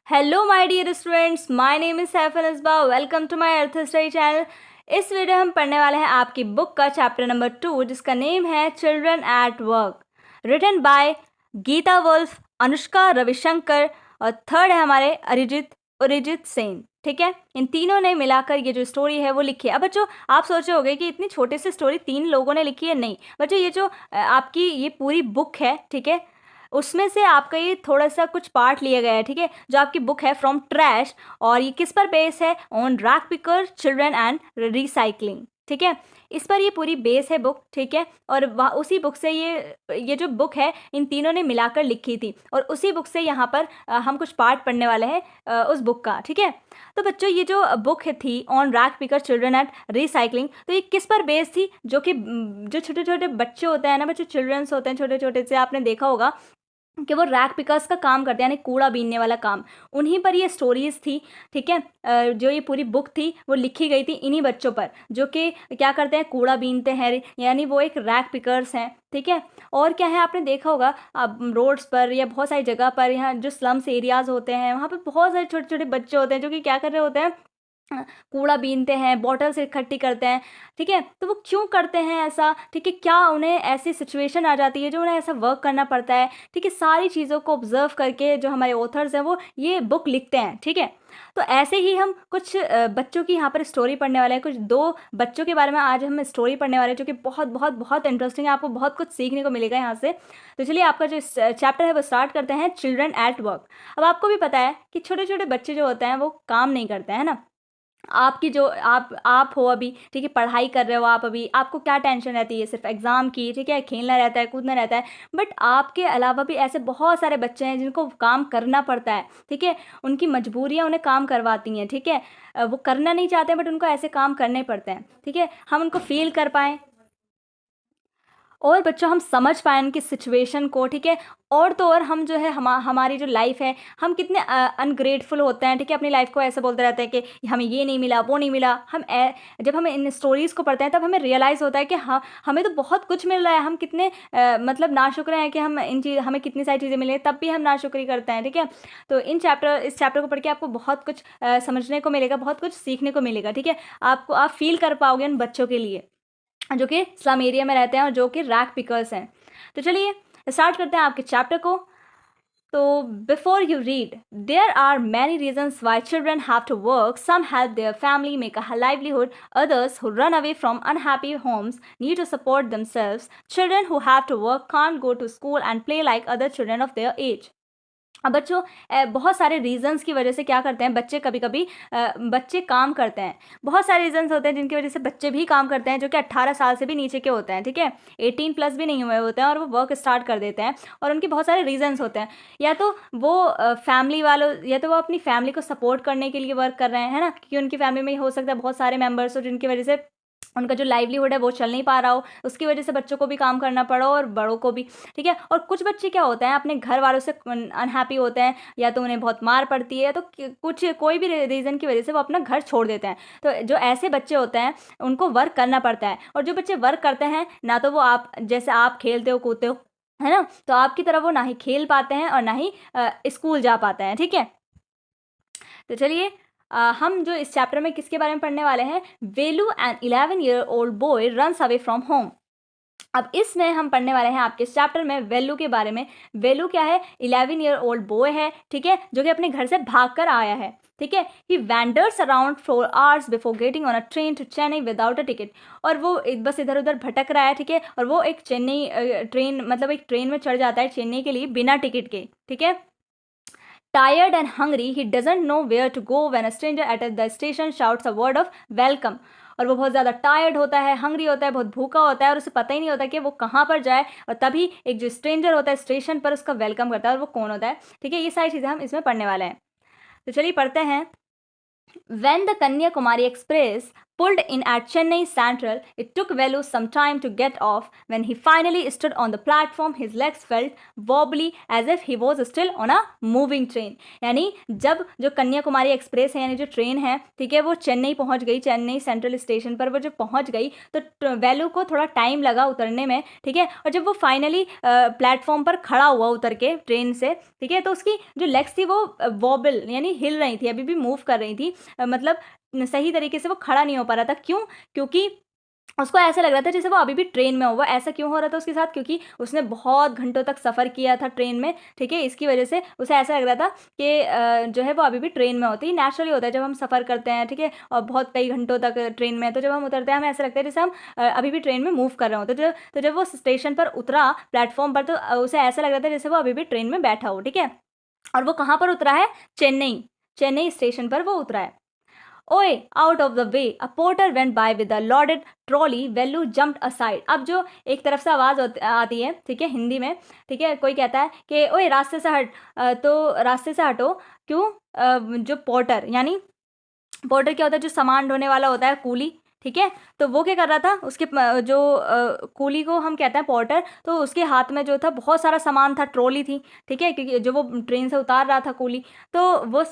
Hello my dear students, my name is Saif Ansaba. Welcome to my earth study channel. इस video हम पढ़ने वाले हैं आपकी बुक का चैप्टर नंबर 2, जिसका नेम है children at work, written by Gita Wolf, Anushka Ravishankar और थर्ड है हमारे अरिजीत सेन। ठीक है, इन तीनों ने मिलाकर ये जो स्टोरी है वो लिखी है। अब बच्चों, आप सोच रहे होंगे कि इतनी छोटी सी स्टोरी 3 लोगों ने लिखी है। नहीं बच्चों, ये जो आपकी ये पूरी बुक है, ठीक है, उसमें से आपका ये थोड़ा सा कुछ पार्ट लिया गया है। ठीक है, जो आपकी बुक है फ्रॉम ट्रैश, और ये किस पर बेस है? On rack picker, children and recycling. ठीक है, इस पर ये पूरी बेस है बुक। ठीक है, और उसी बुक से ये जो बुक है इन तीनों ने मिलाकर लिखी थी, और उसी बुक से यहाँ पर हम कुछ पार्ट पढ़ने वाले हैं उस बुक का। ठीक है, तो बच्चों ये जो बुक थी on rack picker, children and recycling, तो ये किस पर बेस थी? जो कि जो छोटे छोटे बच्चे होते हैं ना, बच्चे चिल्ड्रंस होते हैं छोटे छोटे से, आपने देखा होगा कि वो रैक पिकर्स का काम करते हैं, यानी कूड़ा बीनने वाला काम। उन्हीं पर ये स्टोरीज थी। ठीक है, जो ये पूरी बुक थी वो लिखी गई थी इन्हीं बच्चों पर, जो कि क्या करते हैं? कूड़ा बीनते हैं, यानी वो एक रैक पिकर्स हैं। ठीक है, और क्या है, आपने देखा होगा अब रोड्स पर या बहुत सारी जगह पर, यहाँ जो स्लम्स एरियाज होते हैं वहाँ पर बहुत सारे छोटे छोटे बच्चे होते हैं जो कि क्या कर रहे होते हैं? कूड़ा बीनते हैं, बॉटल्स इकट्ठी करते हैं। ठीक है, तो वो क्यों करते हैं ऐसा? ठीक है, क्या उन्हें ऐसी सिचुएशन आ जाती है जो उन्हें ऐसा वर्क करना पड़ता है? ठीक है, सारी चीज़ों को ऑब्जर्व करके जो हमारे ऑथर्स हैं वो ये बुक लिखते हैं। ठीक है, तो ऐसे ही हम कुछ बच्चों की यहाँ पर स्टोरी पढ़ने वाले हैं। कुछ 2 बच्चों के बारे में आज हम स्टोरी पढ़ने वाले हैं, जो कि बहुत बहुत बहुत इंटरेस्टिंग है। आपको बहुत कुछ सीखने को मिलेगा यहाँ से। तो चलिए, आपका जो चैप्टर है वो स्टार्ट करते हैं, चिल्ड्रन एट वर्क। अब आपको भी पता है कि छोटे छोटे बच्चे जो होते हैं वो काम नहीं करते हैं ना। आपकी जो आप हो अभी, ठीक है, पढ़ाई कर रहे हो आप अभी, आपको क्या टेंशन रहती है? सिर्फ एग्ज़ाम की। ठीक है, खेलना रहता है, कूदना रहता है। बट आपके अलावा भी ऐसे बहुत सारे बच्चे हैं जिनको काम करना पड़ता है। ठीक है, उनकी मजबूरियाँ उन्हें काम करवाती हैं। ठीक है, वो करना नहीं चाहते बट उनको ऐसे काम करने पड़ते हैं। ठीक है, हम उनको फील कर पाएँ और बच्चों हम समझ पाएँ उनकी सिचुएशन को। ठीक है, और तो और हम जो है हमारी जो लाइफ है, हम कितने अनग्रेटफुल होते हैं। ठीक है, अपनी लाइफ को ऐसे बोलते रहते हैं कि हमें ये नहीं मिला, वो नहीं मिला। जब हम इन स्टोरीज़ को पढ़ते हैं तब हमें रियलाइज़ होता है कि हाँ, हमें तो बहुत कुछ मिल रहा है। हम कितने मतलब नाशुक्र हैं कि हमें कितनी सारी चीज़ें मिली हैं, तब भी हम नाशुक्री करते हैं। ठीक है, तो इस चैप्टर को पढ़ के आपको बहुत कुछ समझने को मिलेगा, बहुत कुछ सीखने को मिलेगा। ठीक है, आप फील कर पाओगे उन बच्चों के लिए जो कि स्लम एरिया में रहते हैं और जो कि रैक पिकर्स हैं। तो चलिए स्टार्ट करते हैं आपके चैप्टर को। तो before you read, there are many reasons why children have to work. Some help their family make a livelihood. Others who run away from unhappy homes need to support themselves. Children who have to work can't go to school and play like other children of their age. अब बच्चों, बहुत सारे reasons की वजह से क्या करते हैं बच्चे? कभी कभी बच्चे काम करते हैं। बहुत सारे रीज़न्स होते हैं जिनकी वजह से बच्चे भी काम करते हैं, जो कि 18 साल से भी नीचे के होते हैं। ठीक है, 18 प्लस भी नहीं हुए होते हैं और वो वर्क स्टार्ट कर देते हैं, और उनके बहुत सारे रीज़न्स होते हैं। या तो वो फैमिली वालों, या तो वो अपनी फैमिली को सपोर्ट करने के लिए वर्क कर रहे हैं, है ना, क्योंकि उनकी फैमिली में हो सकता है बहुत सारे मेम्बर्स हो जिनकी वजह से उनका जो लाइवलीहुड है वो चल नहीं पा रहा हो, उसकी वजह से बच्चों को भी काम करना पड़ा और बड़ों को भी। ठीक है, और कुछ बच्चे क्या होते हैं, अपने घर वालों से अनहैप्पी होते हैं, या तो उन्हें बहुत मार पड़ती है, तो कुछ कोई भी रीज़न की वजह से वो अपना घर छोड़ देते हैं। तो जो ऐसे बच्चे होते हैं उनको वर्क करना पड़ता है, और जो बच्चे वर्क करते हैं ना, तो वो आप जैसे आप खेलते हो कूदते हो, है ना, तो आपकी तरह वो ना ही खेल पाते हैं और ना ही स्कूल जा पाते हैं। ठीक है, तो चलिए हम जो इस चैप्टर में किसके बारे में पढ़ने वाले हैं? Velu, an 11-year-old boy runs away from home. अब इसमें हम पढ़ने वाले हैं आपके चैप्टर में वेलू के बारे में। वेलू क्या है? 11-year-old बॉय है, ठीक है, जो कि अपने घर से भाग कर आया है। ठीक है, he wanders around 4 hours before getting on a train to Chennai without a ticket. और वो बस इधर उधर भटक रहा है। ठीक है, और वो एक चेन्नई ट्रेन, मतलब एक ट्रेन में चढ़ जाता है चेन्नई के लिए बिना टिकट के। ठीक है, tired and hungry, he doesn't know where to go when a stranger at the station shouts a word of welcome. और वो बहुत ज़्यादा टायर्ड होता है, हंग्री होता है, बहुत भूखा होता है, और उसे पता ही नहीं होता कि वो कहाँ पर जाए। और तभी एक जो स्ट्रेंजर होता है स्टेशन पर उसका वेलकम करता है, और वो कौन होता है? ठीक है, ये सारी चीज़ें हम इसमें पढ़ने वाले हैं। तो चलिए पढ़ते हैं। When the Kanyakumari Express Pulled in at Chennai Central, it took Velu some time to get off. When he finally stood on the platform, his legs felt wobbly as if he was still on a moving train. यानी जब जो Kanyakumari express है यानी जो train है, ठीक है, वो चेन्नई पहुंच गई, चेन्नई सेंट्रल स्टेशन पर वो जब पहुंच गई तो वेलू को थोड़ा टाइम लगा उतरने में, ठीक है, और जब वो फाइनली प्लेटफॉर्म पर खड़ा हुआ उतर के ट्रेन से, ठीक है, तो उसकी जो लेग्स थी वो वॉबल यानी हिल रही थी, अभी भी मूव कर रही थी, मतलब सही तरीके से वो खड़ा नहीं हो पा रहा था। क्यों? क्योंकि उसको ऐसा लग रहा था जैसे वो अभी भी ट्रेन में होगा। ऐसा क्यों हो रहा था उसके साथ? क्योंकि उसने बहुत घंटों तक सफ़र किया था ट्रेन में, ठीक है, इसकी वजह से उसे ऐसा लग रहा था कि जो है वो अभी भी ट्रेन में होती है। नेचुरली होता है जब हम सफ़र करते हैं, ठीक है, और बहुत कई घंटों तक ट्रेन में, तो जब हम उतरते हैं हमें ऐसा लगता है जैसे हम अभी भी ट्रेन में मूव कर रहे हो। तो जब वो स्टेशन पर उतरा प्लेटफॉर्म पर, तो उसे ऐसा लग रहा था जैसे वो अभी भी ट्रेन में बैठा हो, ठीक है। और वो कहाँ पर उतरा है? चेन्नई स्टेशन पर वो उतरा है। ओए, out of the way, a porter went by with a loaded trolley, Velu jumped aside. अब जो एक तरफ से आवाज़ आती है, ठीक है, हिंदी में, ठीक है, कोई कहता है कि ओए रास्ते से हट, तो रास्ते से हटो। क्यों? जो पोर्टर यानी पोर्टर क्या होता है? जो सामान ढोने वाला होता है, कूली, ठीक है, तो वो क्या कर रहा था? उसके जो कूली को हम कहते हैं पोर्टर, तो उसके हाथ में जो था बहुत सारा सामान था, ट्रॉली थी, ठीक है, क्योंकि जो वो ट्रेन से उतार रहा था कूली, तो वो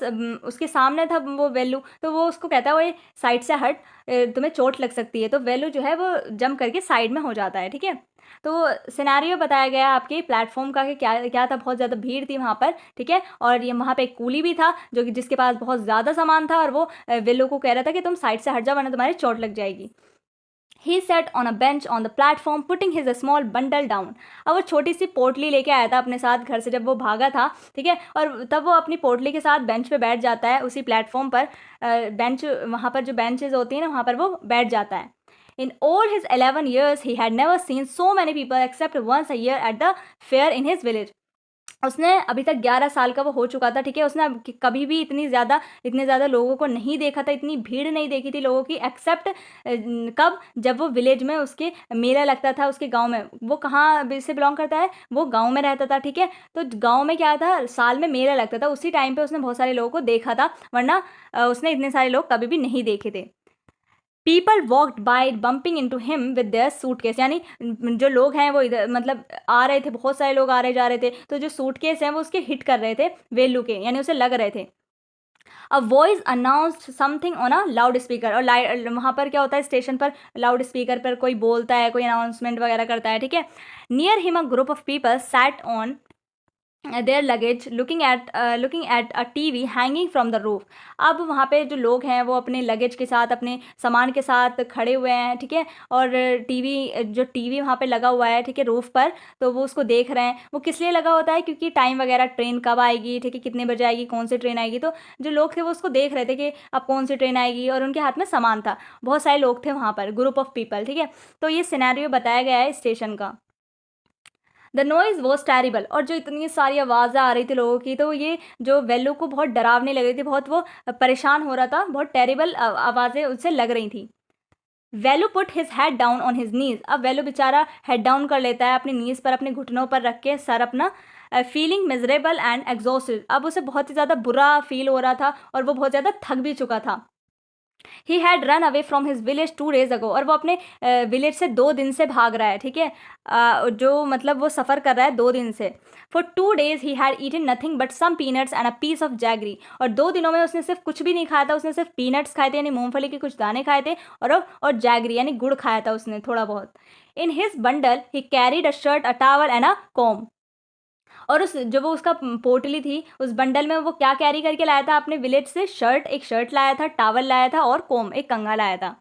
उसके सामने था वो वेलू, तो वो उसको कहता है वो साइड से हट, तुम्हें चोट लग सकती है। तो वेलू जो है वो जंप करके साइड में हो जाता है, ठीक है। तो सिनेरियो बताया गया है आपके प्लेटफॉर्म का कि क्या क्या था, बहुत ज़्यादा भीड़ थी वहाँ पर, ठीक है, और ये वहाँ पे एक कूली भी था जो कि जिसके पास बहुत ज़्यादा सामान था, और वो वेल्लो को कह रहा था कि तुम साइड से हट जाओ वरना तुम्हारी चोट लग जाएगी। He sat on a bench on the platform, putting his small bundle down. अब वो छोटी सी पोटली लेके आया था अपने साथ घर से जब वो भागा था, ठीक है, और तब वो अपनी पोटली के साथ बेंच पे बैठ जाता है, उसी प्लेटफॉर्म पर, बेंच, वहाँ पर जो बेंचेज होती हैं ना, वहाँ पर वो बैठ जाता है। In all his 11 years, he had never seen so many people except once a year at the fair in his village. उसने अभी तक 11 साल का वो हो चुका था, ठीक है, उसने कभी भी इतने ज़्यादा लोगों को नहीं देखा था, इतनी भीड़ नहीं देखी थी लोगों की, एक्सेप्ट कब? जब वो विलेज में उसके मेला लगता था उसके गांव में। वो कहाँ से बिलोंग करता है? वो गांव में रहता था, ठीक है, तो गांव में क्या था, साल में मेला लगता था, उसी टाइम पे उसने बहुत सारे लोगों को देखा था, वरना उसने इतने सारे लोग कभी भी नहीं देखे थे। People walked by bumping into him with their suitcase, यानी जो लोग हैं वो इधर मतलब आ रहे थे, बहुत सारे लोग आ रहे जा रहे थे, तो जो सूटकेस हैं वो उसके हिट कर रहे थे वेलू के, यानी उसे लग रहे थे। A voice announced something on a loud speaker, और वहाँ पर क्या होता है, स्टेशन पर लाउड स्पीकर पर कोई बोलता है, कोई अनाउंसमेंट वगैरह करता है, ठीक है। Near him a group of people sat on their luggage looking at a TV hanging from the roof. अब वहाँ पे जो लोग हैं वो अपने लगेज के साथ, अपने सामान के साथ खड़े हुए हैं, ठीक है, और टीवी वहाँ पे लगा हुआ है, ठीक है, रूफ पर, तो वो उसको देख रहे हैं। वो किस लिए लगा होता है? क्योंकि टाइम वगैरह, ट्रेन कब आएगी, ठीक है, कितने बजे आएगी, कौन सी ट्रेन आएगी, तो जो लोग थे वो उसको देख रहे थे कि अब कौन सी ट्रेन आएगी, और उनके हाथ में सामान था, बहुत सारे लोग थे वहाँ पर, ग्रुप ऑफ पीपल, ठीक है। तो ये सिनेरियो बताया गया है स्टेशन का। द नॉइज़ वॉज टेरिबल, और जो इतनी सारी आवाज़ें आ रही थी लोगों की, तो ये जो वेल्लो को बहुत डरावनी लग रही थी, बहुत वो परेशान हो रहा था, बहुत टेरिबल आवाज़ें उससे लग रही थी। Velu put his head down on his knees, अब वेलू बेचारा हेड डाउन कर लेता है अपनी नीज पर, अपने घुटनों पर रख के सर अपना, फीलिंग मिजरेबल एंड एग्जॉस्टेड, अब उसे बहुत ही ज़्यादा बुरा फील हो रहा था और वो बहुत ज़्यादा थक भी चुका था। He had run away from his village 2 days अगो, और वो अपने विलेज से 2 दिन से भाग रहा है, ठीक है, जो मतलब वो सफ़र कर रहा है 2 दिन से। For 2 days he had eaten nothing but some peanuts and a piece of jaggery, और 2 दिनों में उसने सिर्फ कुछ भी नहीं खाया था, उसने सिर्फ पीनट्स खाए थे, यानी मूंगफली के कुछ दाने खाए थे, और जैगरी यानी गुड़ खाया था उसने थोड़ा बहुत। In his bundle he carried a shirt, a towel and a com, और उस जो वो उसका पोटली थी, उस बंडल में वो क्या कैरी करके लाया था अपने विलेज से? एक शर्ट लाया था, टावल लाया था, और कोम, एक कंघा लाया था।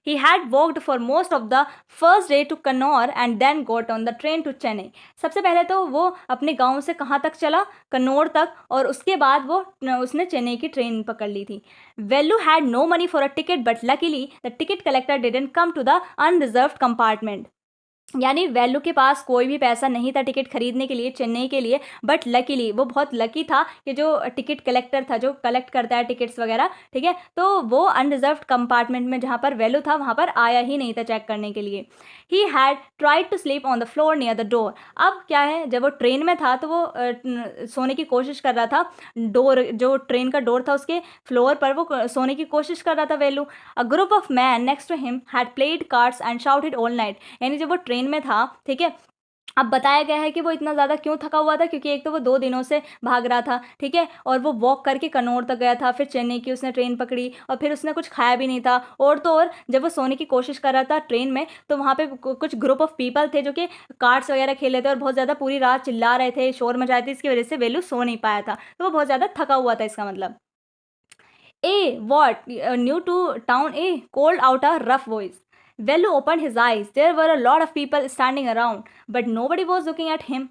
He had walked for most of the first day to Kannauр and then got on the train to Chennai. सबसे पहले तो वो अपने गांव से कहाँ तक चला? कन्नौर तक, और उसके बाद उसने चेन्नई की ट्रेन पकड़ ली थी। Vellu had no money for a ticket, but luckily the ticket collector didn't come to the unreserved compartment. यानी वैल्यू के पास कोई भी पैसा नहीं था टिकट खरीदने के लिए चेन्नई के लिए, बट लकीली वो बहुत लकी था कि जो टिकट कलेक्टर था, जो कलेक्ट करता है टिकट्स वगैरह, ठीक है, तो वो अनरिजर्व्ड कंपार्टमेंट में जहाँ पर वैल्यू था वहाँ पर आया ही नहीं था चेक करने के लिए। He had tried to sleep on the floor near the door. अब क्या है, जब वो ट्रेन में था तो वो सोने की कोशिश कर रहा था, डोर जो ट्रेन का डोर था उसके फ्लोर पर वो सोने की कोशिश कर रहा था Velu. A group of man next to him had played cards and shouted all night. यानी जब वो ट्रेन में था, ठीक है, अब बताया गया है कि वो इतना ज़्यादा क्यों थका हुआ था, क्योंकि एक तो वो 2 दिनों से भाग रहा था, ठीक है, और वो वॉक करके कन्नौर तक गया था, फिर चेन्नई की उसने ट्रेन पकड़ी और फिर उसने कुछ खाया भी नहीं था। और तो और जब वो सोने की कोशिश कर रहा था ट्रेन में, तो वहाँ पे कुछ ग्रुप ऑफ पीपल थे जो कि कार्ड्स वगैरह खेल रहे थे और बहुत ज़्यादा पूरी रात चिल्ला रहे थे, शोर मचा रहे थे, इसकी वजह से वेलू सो नहीं पाया था, तो वो बहुत ज़्यादा थका हुआ था इसका मतलब। A, what? New to town, A called out a rough voice. Velu opened his eyes. There were a lot of people standing around, but nobody was looking at him.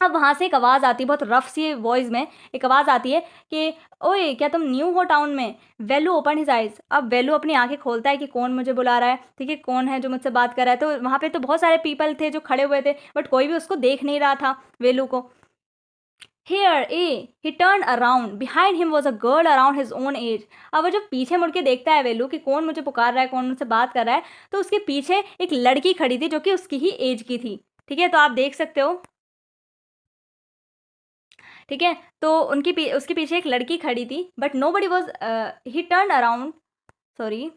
अब वहाँ से एक आवाज़ आती है, बहुत रफ सी वॉइस में एक आवाज़ आती है कि ओए क्या तुम न्यू हो टाउन में। वेलू ओपन हिज आइज। अब वेलू अपनी आंखें खोलता है कि कौन मुझे बुला रहा है, ठीक है, कौन है जो मुझसे बात कर रहा है। तो वहाँ पे तो बहुत सारे पीपल थे जो खड़े हुए थे, बट कोई भी उसको देख नहीं रहा था वेलू को। Here, A. He turned around. Behind him was a girl around his own age. अब वो जब पीछे मुड़ के देखता है वेलू कि कौन मुझे पुकार रहा है, कौन मुझसे बात कर रहा है, तो उसके पीछे एक लड़की खड़ी थी जो कि उसकी ही एज की थी, ठीक है, तो आप देख सकते हो, ठीक है, तो उसके पीछे एक लड़की खड़ी थी, but nobody was. He turn around, sorry,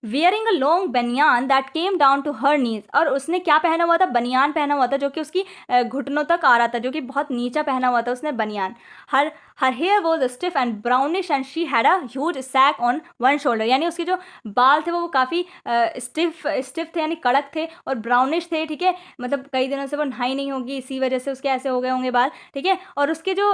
wearing a long banian that came down to her knees. और उसने क्या पहना हुआ था, बनियान पहना हुआ था जो कि उसकी घुटनों तक आ रहा था, जो कि बहुत नीचा पहना हुआ था उसने banian. Her her hair was stiff and brownish and she had a huge sack on one shoulder. यानी उसके जो बाल थे वो काफ़ी स्टिफ स्टिफ थे, यानी कड़क थे और ब्राउनिश थे, ठीक है, मतलब कई दिनों से वो नहाई नहीं होगी, इसी वजह से उसके ऐसे हो गए होंगे बाल, ठीक है। और उसके जो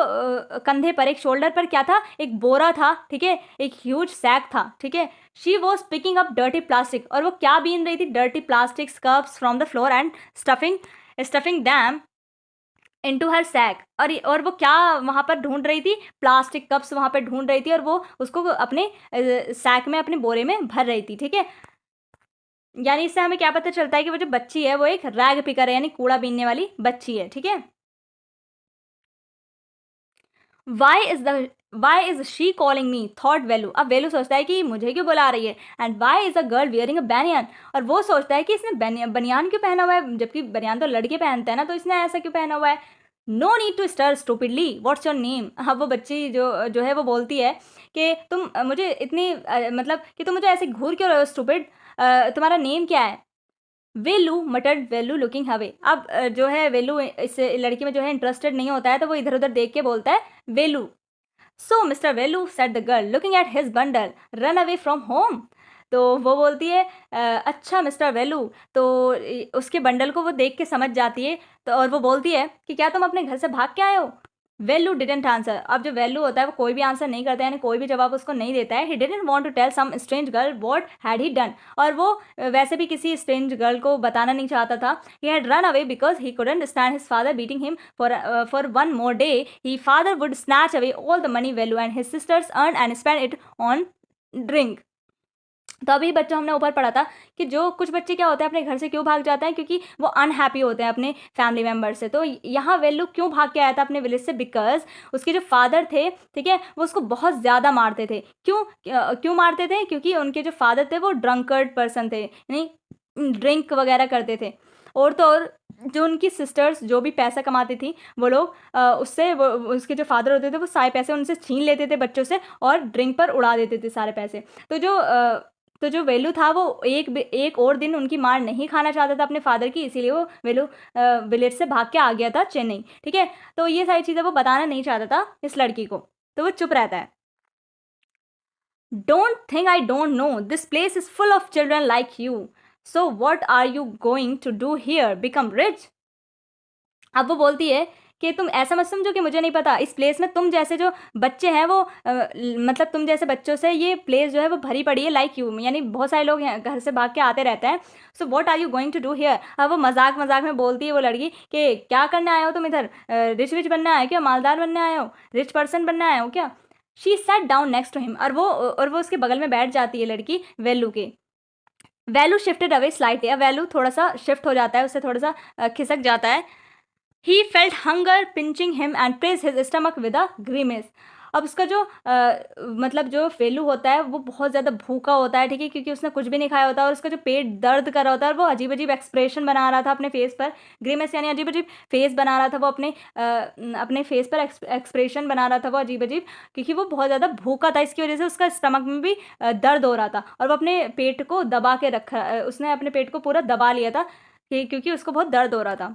कंधे पर, एक शोल्डर पर क्या था, एक बोरा था, ठीक है, एक ह्यूज सैक था, ठीक है। She was picking up dirty plastic. और वो क्या बीन रही थी, dirty plastic cups from the floor and stuffing them into her sack. और वो क्या वहाँ पर ढूंढ रही थी, प्लास्टिक कप्स वहाँ पर ढूंढ रही थी और वो उसको अपने सैक में, अपने बोरे में भर रही थी, ठीक है। यानी इससे हमें क्या पता चलता है कि वो जो बच्ची है वो एक रैग पिकर है, यानी कूड़ा बीनने वाली बच्ची है, ठीक है। Why is she calling me, thought Velu. अब वेलू सोचता है कि मुझे क्यों बुला रही है। And why is a girl wearing a banian. और वो सोचता है कि इसने बनियान क्यों पहना हुआ है, जबकि बनियान तो लड़के पहनते हैं ना, तो इसने ऐसा क्यों पहना हुआ है। No need to stare stupidly, what's your name. अब वो बच्ची जो जो है वो बोलती है कि तुम मुझे इतनी मतलब कि तुम मुझे ऐसे घूर क्यों रहे हो, स्टूपिड, तुम्हारा नेम क्या है। वेलू मटर्ड, वेलू लुकिंग हवे। अब जो है वेलू इस लड़की में जो है इंटरेस्टेड नहीं होता है, तो वो इधर उधर देख के बोलता है Velu. So mister Velu, said the girl looking at his bundle, run away from home. तो वो बोलती है अच्छा मिस्टर वेलू। तो उसके बंडल को वो देख के समझ जाती है, तो और वो बोलती है कि क्या तुम अपने घर से भाग के आए हो। वेलू डिडेंट आंसर। अब जो वेलू होता है वो कोई भी आंसर नहीं करता है, यानी कोई भी जवाब उसको नहीं देता है। He didn't want to tell some strange girl what had he done. और वो वैसे भी किसी स्ट्रेंज गर्ल को बताना नहीं चाहता था। He had run away because he couldn't stand his father beating him for one more day. He father would snatch away all the money Velu and his sisters earn and spend it on drink. तो अभी बच्चों हमने ऊपर पढ़ा था कि जो कुछ बच्चे क्या होते हैं अपने घर से क्यों भाग जाते हैं, क्योंकि वो अनहैप्पी होते हैं अपने फैमिली मेम्बर से। तो यहाँ वेल्लू क्यों भाग के आया था अपने विलेज से, बिकॉज उसके जो फादर थे, ठीक है, वो उसको बहुत ज़्यादा मारते थे। क्यों मारते थे, क्योंकि उनके जो फादर थे वो ड्रंकर्ड पर्सन थे, यानी ड्रिंक वगैरह करते थे। और तो और जो उनकी सिस्टर्स जो भी पैसा कमाती थी, वो लोग उससे वो उसके जो फादर होते थे वो सारे पैसे उनसे छीन लेते थे बच्चों से और ड्रिंक पर उड़ा देते थे सारे पैसे। तो जो वेलू था वो एक और दिन उनकी मार नहीं खाना चाहता था अपने फादर की, इसीलिए वो वेलू विलेज से भाग के आ गया था चेन्नई, ठीक है। तो ये सारी चीज़ें वो बताना नहीं चाहता था इस लड़की को, तो वो चुप रहता है। Don't think I don't know, this place is full of children like you, so what are you going to do here, become rich. अब वो बोलती है कि तुम ऐसा मत समझो कि मुझे नहीं पता, इस प्लेस में तुम जैसे जो बच्चे हैं वो मतलब तुम जैसे बच्चों से ये प्लेस जो है वो भरी पड़ी है, लाइक यू, यानी बहुत सारे लोग यहाँ घर से भाग के आते रहते हैं। So what are you going to do here. अब वो मजाक मजाक में बोलती है वो लड़की कि क्या करने आए हो तुम इधर, रिच विच बनने आए हो क्या, मालदार बनने आए हो, रिच पर्सन बनने आए हो क्या। She sat down next to him. और वो उसके बगल में बैठ जाती है लड़की वेल्लू के। वैल्यू शिफ्टेड अवे स्लाइटली, अब वैल्यू थोड़ा सा शिफ्ट हो जाता है, उससे थोड़ा सा खिसक जाता है। He felt hunger pinching him and press his stomach with a grimace. अब उसका जो मतलब जो वेलू होता है वो बहुत ज़्यादा भूखा होता है, ठीक है, क्योंकि उसने कुछ भी नहीं खाया होता है और उसका जो पेट दर्द कर रहा होता है और वो अजीब अजीब एक्सप्रेशन बना रहा था अपने फेस पर, ग्रीमेस यानी अजीब अजीब फेस बना रहा था वो अपने फेस पर एक्सप्रेशन बना रहा था वो अजीब अजीब, क्योंकि वो बहुत ज़्यादा भूखा था, इसकी वजह से उसका स्टमक में भी दर्द हो रहा था और वो अपने पेट को दबा के रखा, उसने अपने पेट को पूरा दबा लिया था क्योंकि उसको बहुत दर्द हो रहा था।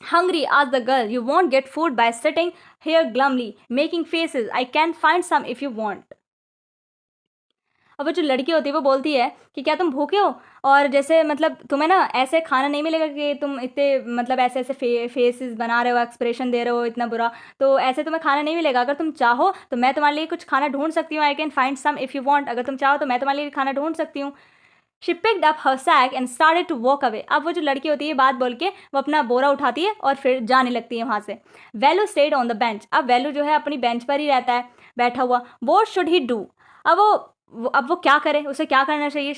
Hungry, asked the girl. You won't get food by sitting here glumly, making faces. I can find some if you want. अब वो जो लड़की होती है वो बोलती है कि क्या तुम भूखे हो, और जैसे मतलब तुम्हें ना ऐसे खाना नहीं मिलेगा कि तुम इतने मतलब ऐसे ऐसे फेसेस बना रहे हो, एक्सप्रेशन दे रहे हो इतना बुरा, तो ऐसे तुम्हें खाना नहीं मिलेगा। अगर तुम चाहो तो मैं तुम्हारे लिए कुछ खाना ढूंढ सकती हूँ। I can find some if you want, अगर तुम चाहो तो मैं तुम्हारे लिए खाना ढूंढ सकती हूँ। She picked up her sack and started to walk away. अब वो जो लड़की होती है बात बोल के वो अपना बोरा उठाती है और फिर जाने लगती है वहाँ से। Value stayed on the bench. अब वैल्यू जो है अपनी बेंच पर ही रहता है बैठा हुआ। वॉट शुड ही डू, अब वो क्या करे, उसे क्या करना चाहिए।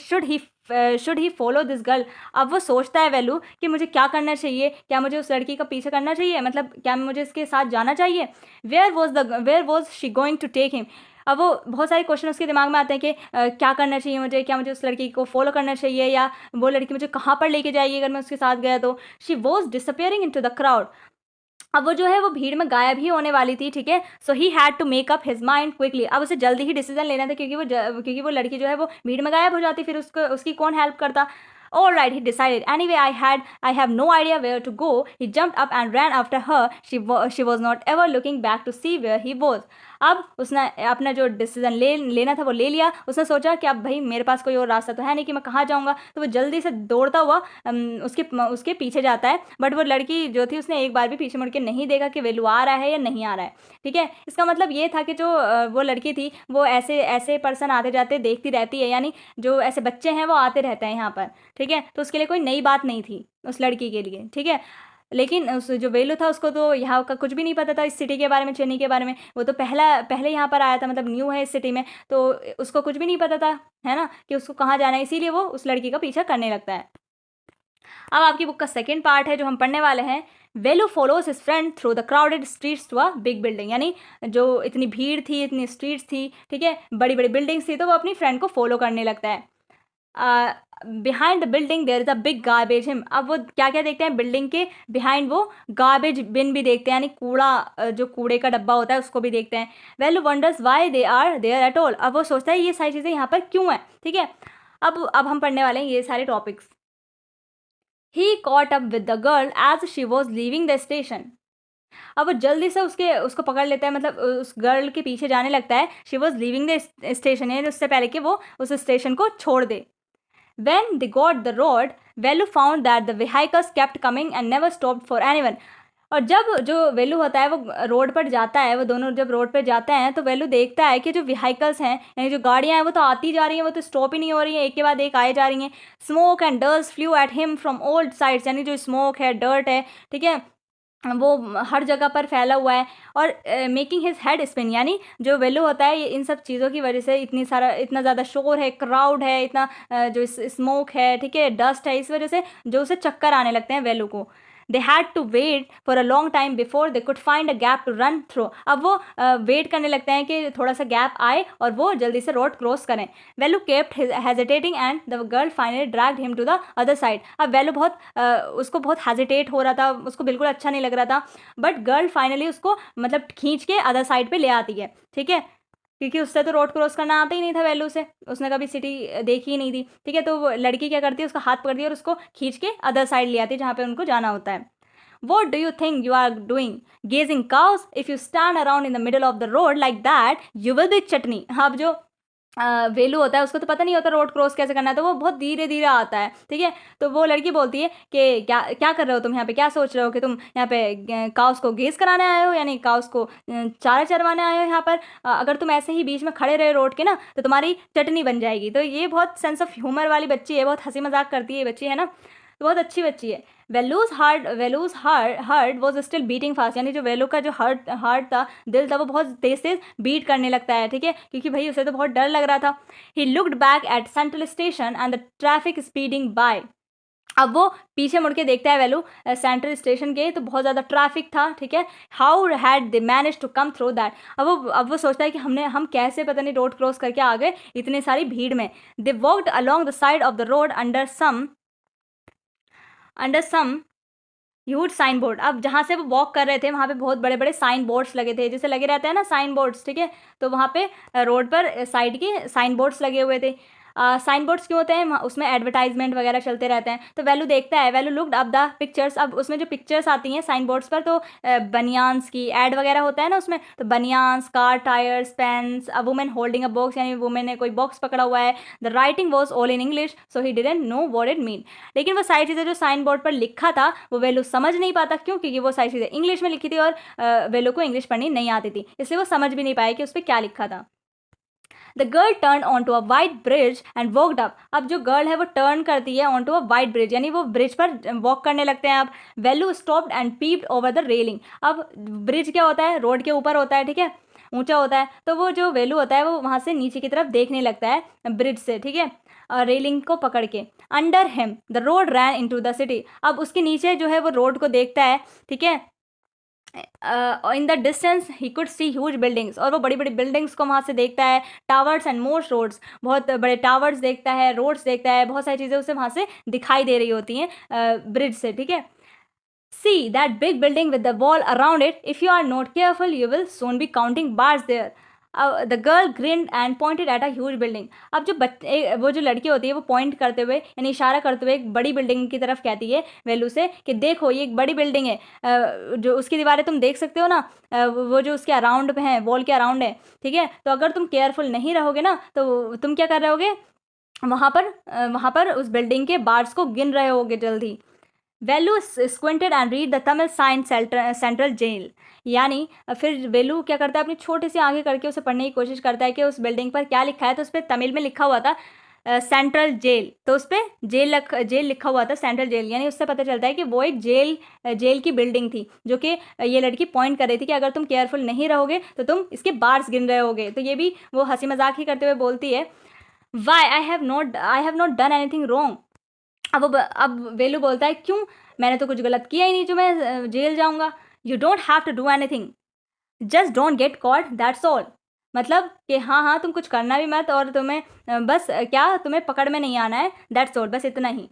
Should he follow this girl. अब वो सोचता है वैल्यू कि मुझे क्या करना चाहिए, क्या मुझे उस लड़की का पीछे करना चाहिए, मतलब क्या मुझे इसके साथ जाना चाहिए। Where was she going to take him. अब वो बहुत सारे क्वेश्चन उसके दिमाग में आते हैं कि क्या करना चाहिए मुझे, क्या मुझे उस लड़की को फॉलो करना चाहिए या वो लड़की मुझे कहाँ पर लेके जाएगी अगर मैं उसके साथ गया तो। She was disappearing into the crowd. अब वो जो है वो भीड़ में गायब ही होने वाली थी, ठीक है। So he had to make up his mind quickly. अब उसे जल्दी ही डिसीजन लेना था क्योंकि वो लड़की जो है वो भीड़ में गायब हो जाती, फिर उसकी कौन हेल्प करता। All right, he decided. Anyway, I have no idea where to go. He jumped up and ran after her. She was not ever looking back to see where he was. अब उसने अपना जो decision लेना था वो ले लिया। उसने सोचा कि अब भाई मेरे पास कोई और रास्ता तो है नहीं कि मैं कहाँ जाऊँगा, तो वो जल्दी से दौड़ता हुआ उसके पीछे जाता है। बट वो लड़की जो थी उसने एक बार भी पीछे मुड़ के नहीं देखा कि वेलू आ रहा है या नहीं आ रहा है, ठीक है। इसका मतलब ये था कि जो वो लड़की थी वो ऐसे ऐसे पर्सन आते जाते देखती रहती है, यानी जो ऐसे बच्चे हैं वो आते रहते हैं यहाँ पर, ठीक है। तो उसके लिए कोई नई बात नहीं थी उस लड़की के लिए, ठीक है। लेकिन उस जो वेलू था उसको तो यहाँ का कुछ भी नहीं पता था, इस सिटी के बारे में, चेन्नई के बारे में। वो तो पहले यहाँ पर आया था, मतलब न्यू है इस सिटी में, तो उसको कुछ भी नहीं पता था, है ना, कि उसको कहाँ जाना है। इसीलिए वो उस लड़की का पीछा करने लगता है। अब आपकी बुक का सेकेंड पार्ट है जो हम पढ़ने वाले हैं। Velu follows his friend through the crowded streets to a big building, यानी जो इतनी भीड़ थी, इतनी स्ट्रीट्स थी, ठीक है, बड़ी बड़ी बिल्डिंग्स थी, तो वो अपनी फ्रेंड को फॉलो करने लगता है। Behind the building their is a big garbage him. अब वो क्या क्या देखते हैं बिल्डिंग के बिहाइंड, वो गार्बेज बिन भी देखते हैं, यानी जो कूड़े का डब्बा होता है उसको भी देखते हैं। Velu wonders why they are there at all. अब वो सोचता है ये सारी चीज़ें यहाँ पर क्यों हैं, ठीक है। अब हम पढ़ने वाले हैं ये सारे topics. He caught up with the girl as she was leaving the station. अब वो जल्दी से उसको पकड़ लेता है, मतलब उस गर्ल के पीछे जाने लगता है। She was leaving the station, यानी उससे पहले कि वो उस स्टेशन को छोड़ दे। When they got the road, Velu found that the vehicles kept coming and never stopped for anyone. और जब जो वेलू होता है वो रोड पर जाता है, वो दोनों जब रोड पर जाते हैं तो वेलू देखता है कि जो व्हीकल्स हैं, यानी जो गाड़ियाँ हैं, वो तो आती जा रही हैं, वो तो स्टॉप ही नहीं हो रही हैं, एक के बाद एक आए जा रही हैं। स्मोक एंड डर्स flew at him from all sides, यानी जो स्मोक है, डर्ट है, ठीक है, वो हर जगह पर फैला हुआ है। और मेकिंग हिज हेड स्पिन, यानी जो वेलू होता है ये इन सब चीज़ों की वजह से इतना ज़्यादा शोर है, क्राउड है, इतना जो स्मोक है, ठीक है, डस्ट है, इस वजह से जो उसे चक्कर आने लगते हैं वेलू को। They had to wait for a long time before they could find a gap to run through. अब वो वेट करने लगते हैं कि थोड़ा सा गैप आए और वो जल्दी से रोड क्रॉस करें। Velu kept hesitating and the girl finally dragged him to the other side. अब वेलू उसको बहुत हेजिटेट हो रहा था, उसको बिल्कुल अच्छा नहीं लग रहा था, बट गर्ल फाइनली उसको मतलब खींच के अदर साइड पे ले आती है, ठीक है, क्योंकि उससे तो रोड क्रॉस करना आता ही नहीं था वेलू से, उसने कभी सिटी देखी ही नहीं थी, ठीक है। तो वो लड़की क्या करती है, उसका हाथ पकड़ती है और उसको खींच के अदर साइड ले आती है जहाँ पे उनको जाना होता है। What do you think you are doing? Gazing cows? If you stand around in the middle of the road like that, you will be chutney. अब जो वेलू होता है उसको तो पता नहीं होता रोड क्रॉस कैसे करना है, तो वो बहुत धीरे धीरे आता है, ठीक है। तो वो लड़की बोलती है कि क्या क्या कर रहे हो तुम यहाँ पे, क्या सोच रहे हो कि तुम यहाँ पे काउस को गेज कराने आए हो, यानी काउस को चारा चरवाने आए हो यहाँ पर। अगर तुम ऐसे ही बीच में खड़े रहे रोड के ना तो तुम्हारी चटनी बन जाएगी। तो ये बहुत सेंस ऑफ ह्यूमर वाली बच्ची है, बहुत हंसी मजाक करती है ये बच्ची, है ना। तो बहुत अच्छी बच्ची है। Velu's heart was still beating fast, यानी जो वेलू का जो हार्ट था, दिल था, वो बहुत तेज तेज बीट करने लगता है, ठीक है, क्योंकि भाई उसे तो बहुत डर लग रहा था। He looked back at Central Station and the traffic speeding by. अब वो पीछे मुड़ के देखता है वेलू सेंट्रल स्टेशन के, तो बहुत ज़्यादा ट्रैफिक था, ठीक है। How had they manage to come through that. अब वो सोचता है कि हम कैसे पता नहीं रोड क्रॉस करके आ गए इतनी सारी भीड़ में। They walked along the side of the road under some huge sign board. अब जहाँ से वो वॉक कर रहे थे वहाँ पे बहुत बड़े बड़े साइन बोर्ड्स लगे थे, जैसे लगे रहते हैं ना साइन बोर्ड्स, ठीक है। तो वहाँ पे रोड पर साइड के साइन बोर्ड्स लगे हुए थे। साइन बोर्ड्स क्यों होते हैं, उसमें एडवर्टाइजमेंट वगैरह चलते रहते हैं। तो वैल्यू देखता है, value looked up the pictures. अब उसमें जो पिक्चर्स आती हैं साइन बोर्ड्स पर, तो बनियान्स की एड वगैरह होता है ना उसमें, तो banians, car tyres, pens, a women holding a box, यानी वुमेन ने कोई बॉक्स पकड़ा हुआ है। The writing was all in English so he didn't know what it mean. लेकिन वो सारी चीज़ें जो साइन बोर्ड पर लिखा था वो वैल्यू समझ नहीं पाता, क्यों, क्योंकि वो सारी चीज़ें इंग्लिश में लिखी थी और वैल्यू को इंग्लिश पढ़नी नहीं आती थी, इसलिए वो समझ भी नहीं पाया कि उस पर क्या लिखा था। The girl turn on to a white bridge and walked up. अब जो गर्ल है वो टर्न करती है on to a white bridge, यानी वो ब्रिज पर वॉक करने लगते हैं। अब Velu stopped and peeped over the railing. अब ब्रिज क्या होता है, रोड के ऊपर होता है, ठीक है, ऊंचा होता है। तो वो जो वैल्यू होता है वो वहाँ से नीचे की तरफ देखने लगता है ब्रिज से, ठीक है, रेलिंग को पकड़ के। Under him the road ran into the city. अब उसके नीचे जो है वो रोड को देखता है, ठीक है। In the distance he could see huge buildings, और वो बड़ी बड़ी बिल्डिंग्स को वहाँ से देखता है। टावर्स एंड मोस्ट रोड्स, बहुत बड़े टावर्स देखता है, रोड्स देखता है, बहुत सारी चीज़ें उसे वहाँ से दिखाई दे रही होती हैं ब्रिज से, ठीक है। See that big building with the wall around it. If you are not careful, you will soon be counting bars there. The girl grinned and pointed at a huge building. अब वो जो लड़की होती है वो पॉइंट करते हुए, यानी इशारा करते हुए एक बड़ी बिल्डिंग की तरफ कहती है वेलू से कि देखो ये एक बड़ी बिल्डिंग है, जो उसकी दीवारें तुम देख सकते हो ना, वो जो उसके अराउंड पे है, वॉल के अराउंड है, ठीक है। तो अगर तुम केयरफुल नहीं रहोगे ना तो तुम क्या कर रहे होगे, वहाँ पर उस बिल्डिंग के बार्स को गिन रहे होगे जल्दी। Velu squinted and read the Tamil sign central jail. यानी फिर वेलू क्या करता है, अपनी छोटी सी आंखें करके उसे पढ़ने की कोशिश करता है कि उस बिल्डिंग पर क्या लिखा है। तो उस पर तमिल में लिखा हुआ था सेंट्रल जेल, तो उस पर जेल लिखा हुआ था, सेंट्रल जेल। यानी उससे पता चलता है कि वो एक जेल की बिल्डिंग थी, जो कि ये लड़की पॉइंट कर रही थी कि अगर तुम केयरफुल नहीं रहोगे तो तुम इसके बार्स गिन रहे होगे। तो ये भी वो हंसी मजाक ही करते हुए बोलती है, why I have not done anything wrong. अब वेलू बोलता है, क्यों, मैंने तो कुछ गलत किया ही नहीं जो मैं जेल जाऊंगा। You don't have to do anything, just don't get caught, that's all. मतलब कि हाँ हाँ तुम कुछ करना भी मत, और तुम्हें तुम्हें पकड़ में नहीं आना है, दैट्स ऑल, बस इतना ही।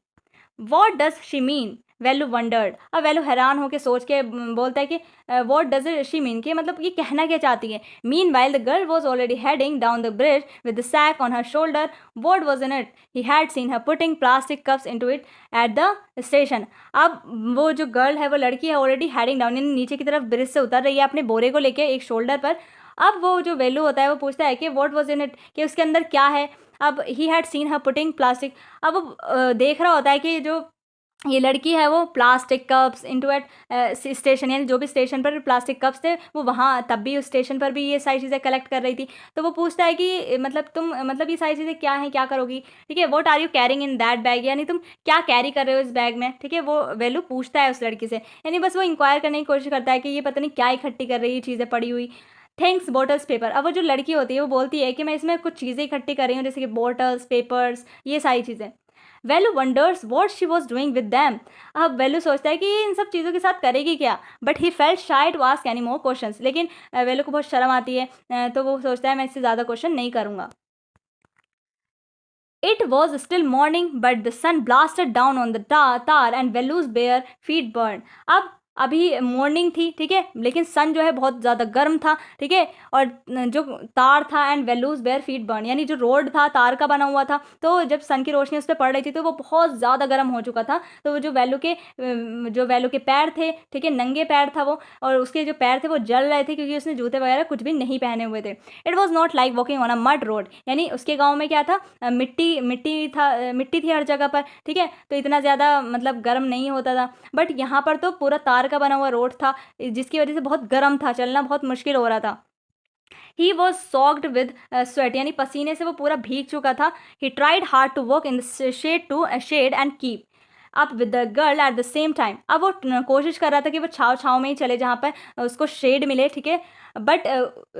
What does she mean, Velu wondered. अब वैल्यू हैरान होकर सोच के बोलता है कि वॉट डज शी मीन, कि मतलब ये कहना क्या चाहती है। Meanwhile the girl was already heading down the bridge with the sack on her shoulder. What was in it, he had seen her putting plastic cups into it at the station. अब वो जो girl है, वो लड़की है, already heading down, यानी नीचे की तरफ ब्रिज से उतर रही है अपने बोरे को लेके एक शोल्डर पर। अब वो जो वैल्यू होता है वो पूछता है कि वॉट वॉज इन इट, कि उसके अंदर क्या है। अब ही had seen her putting plastic. अब वो देख रहा होता है कि जो ये लड़की है वो plastic cups into at station, यानी जो भी स्टेशन पर प्लास्टिक कप्स थे वो वहाँ तब भी उस स्टेशन पर भी ये सारी चीज़ें कलेक्ट कर रही थी। तो वो पूछता है कि मतलब ये सारी चीज़ें क्या हैं, क्या करोगी, ठीक है। What are you carrying in that bag, यानी तुम क्या कैरी कर रहे हो इस बैग में, ठीक है। वो वैल्यू पूछता है उस लड़की से, यानी बस वो इंक्वायर करने की कोशिश करता है कि ये पता नहीं क्या इकट्ठी कर रही है चीज़ें पड़ी हुई। Things, bottles, paper. अब वो जो लड़की होती है वो बोलती है कि मैं इसमें कुछ चीज़ें इकट्ठी कर रही हूँ, जैसे कि बॉटल्स, पेपर्स, ये सारी चीज़ें। Value wonders what she was doing with them. अब वैल्यू सोचता है कि ये इन सब चीज़ों के साथ करेगी क्या, but he felt shy to ask any more question. लेकिन वैल्यू को बहुत शर्म आती है, तो वो सोचता है मैं इससे ज़्यादा क्वेश्चन नहीं करूँगा। It was still morning, but the sun blasted down on the tar and Vellu's bare feet burned. अब अभी मॉर्निंग थी, ठीक है, लेकिन सन जो है बहुत ज़्यादा गर्म था, ठीक है। और जो तार था एंड वेलूज बेयर फीट बर्न, यानी जो रोड था तार का बना हुआ था, तो जब सन की रोशनी उस पर पड़ रही थी तो वो बहुत ज़्यादा गर्म हो चुका था। तो वो जो वैल्यू के पैर थे, ठीक है, नंगे पैर था वो, और उसके जो पैर थे वो जल रहे थे क्योंकि उसने जूते वगैरह कुछ भी नहीं पहने हुए थे। It was not like walking on a mud road, यानी उसके गाँव में क्या था, मिट्टी थी हर जगह पर, ठीक है। तो इतना ज़्यादा मतलब गर्म नहीं होता था, बट यहाँ पर तो पूरा तार का बना हुआ रोड था, जिसकी वजह से बहुत गर्म था, चलना बहुत मुश्किल हो रहा था। He was soaked with sweat, यानी पसीने से वो पूरा भीग चुका था। He tried hard to walk in the shade and keep up with the girl at the same time. अब वो कोशिश कर रहा था कि वो छाव में ही चले जहाँ पर उसको शेड मिले, ठीक है, बट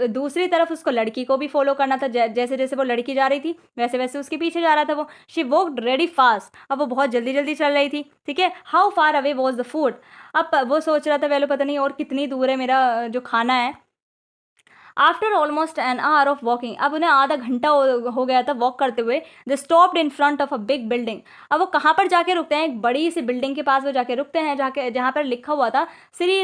दूसरी तरफ उसको लड़की को भी फॉलो करना था। जैसे जैसे वो लड़की जा रही थी वैसे वैसे उसके पीछे जा रहा था वो। शी वॉक्ड रेडी फास्ट, अब वो बहुत जल्दी जल्दी चल रही थी, ठीक है। How far away was the food, अब वो सोच रहा था वेलो पता नहीं और कितनी दूर है मेरा जो खाना है। After almost an hour of walking, अब उन्हें आधा घंटा हो गया था वॉक करते हुए। They stopped in front of a big building, अब वो कहाँ पर जाके रुकते हैं, एक बड़ी सी बिल्डिंग के पास वो जाके रुकते हैं जहाँ पर लिखा हुआ था श्री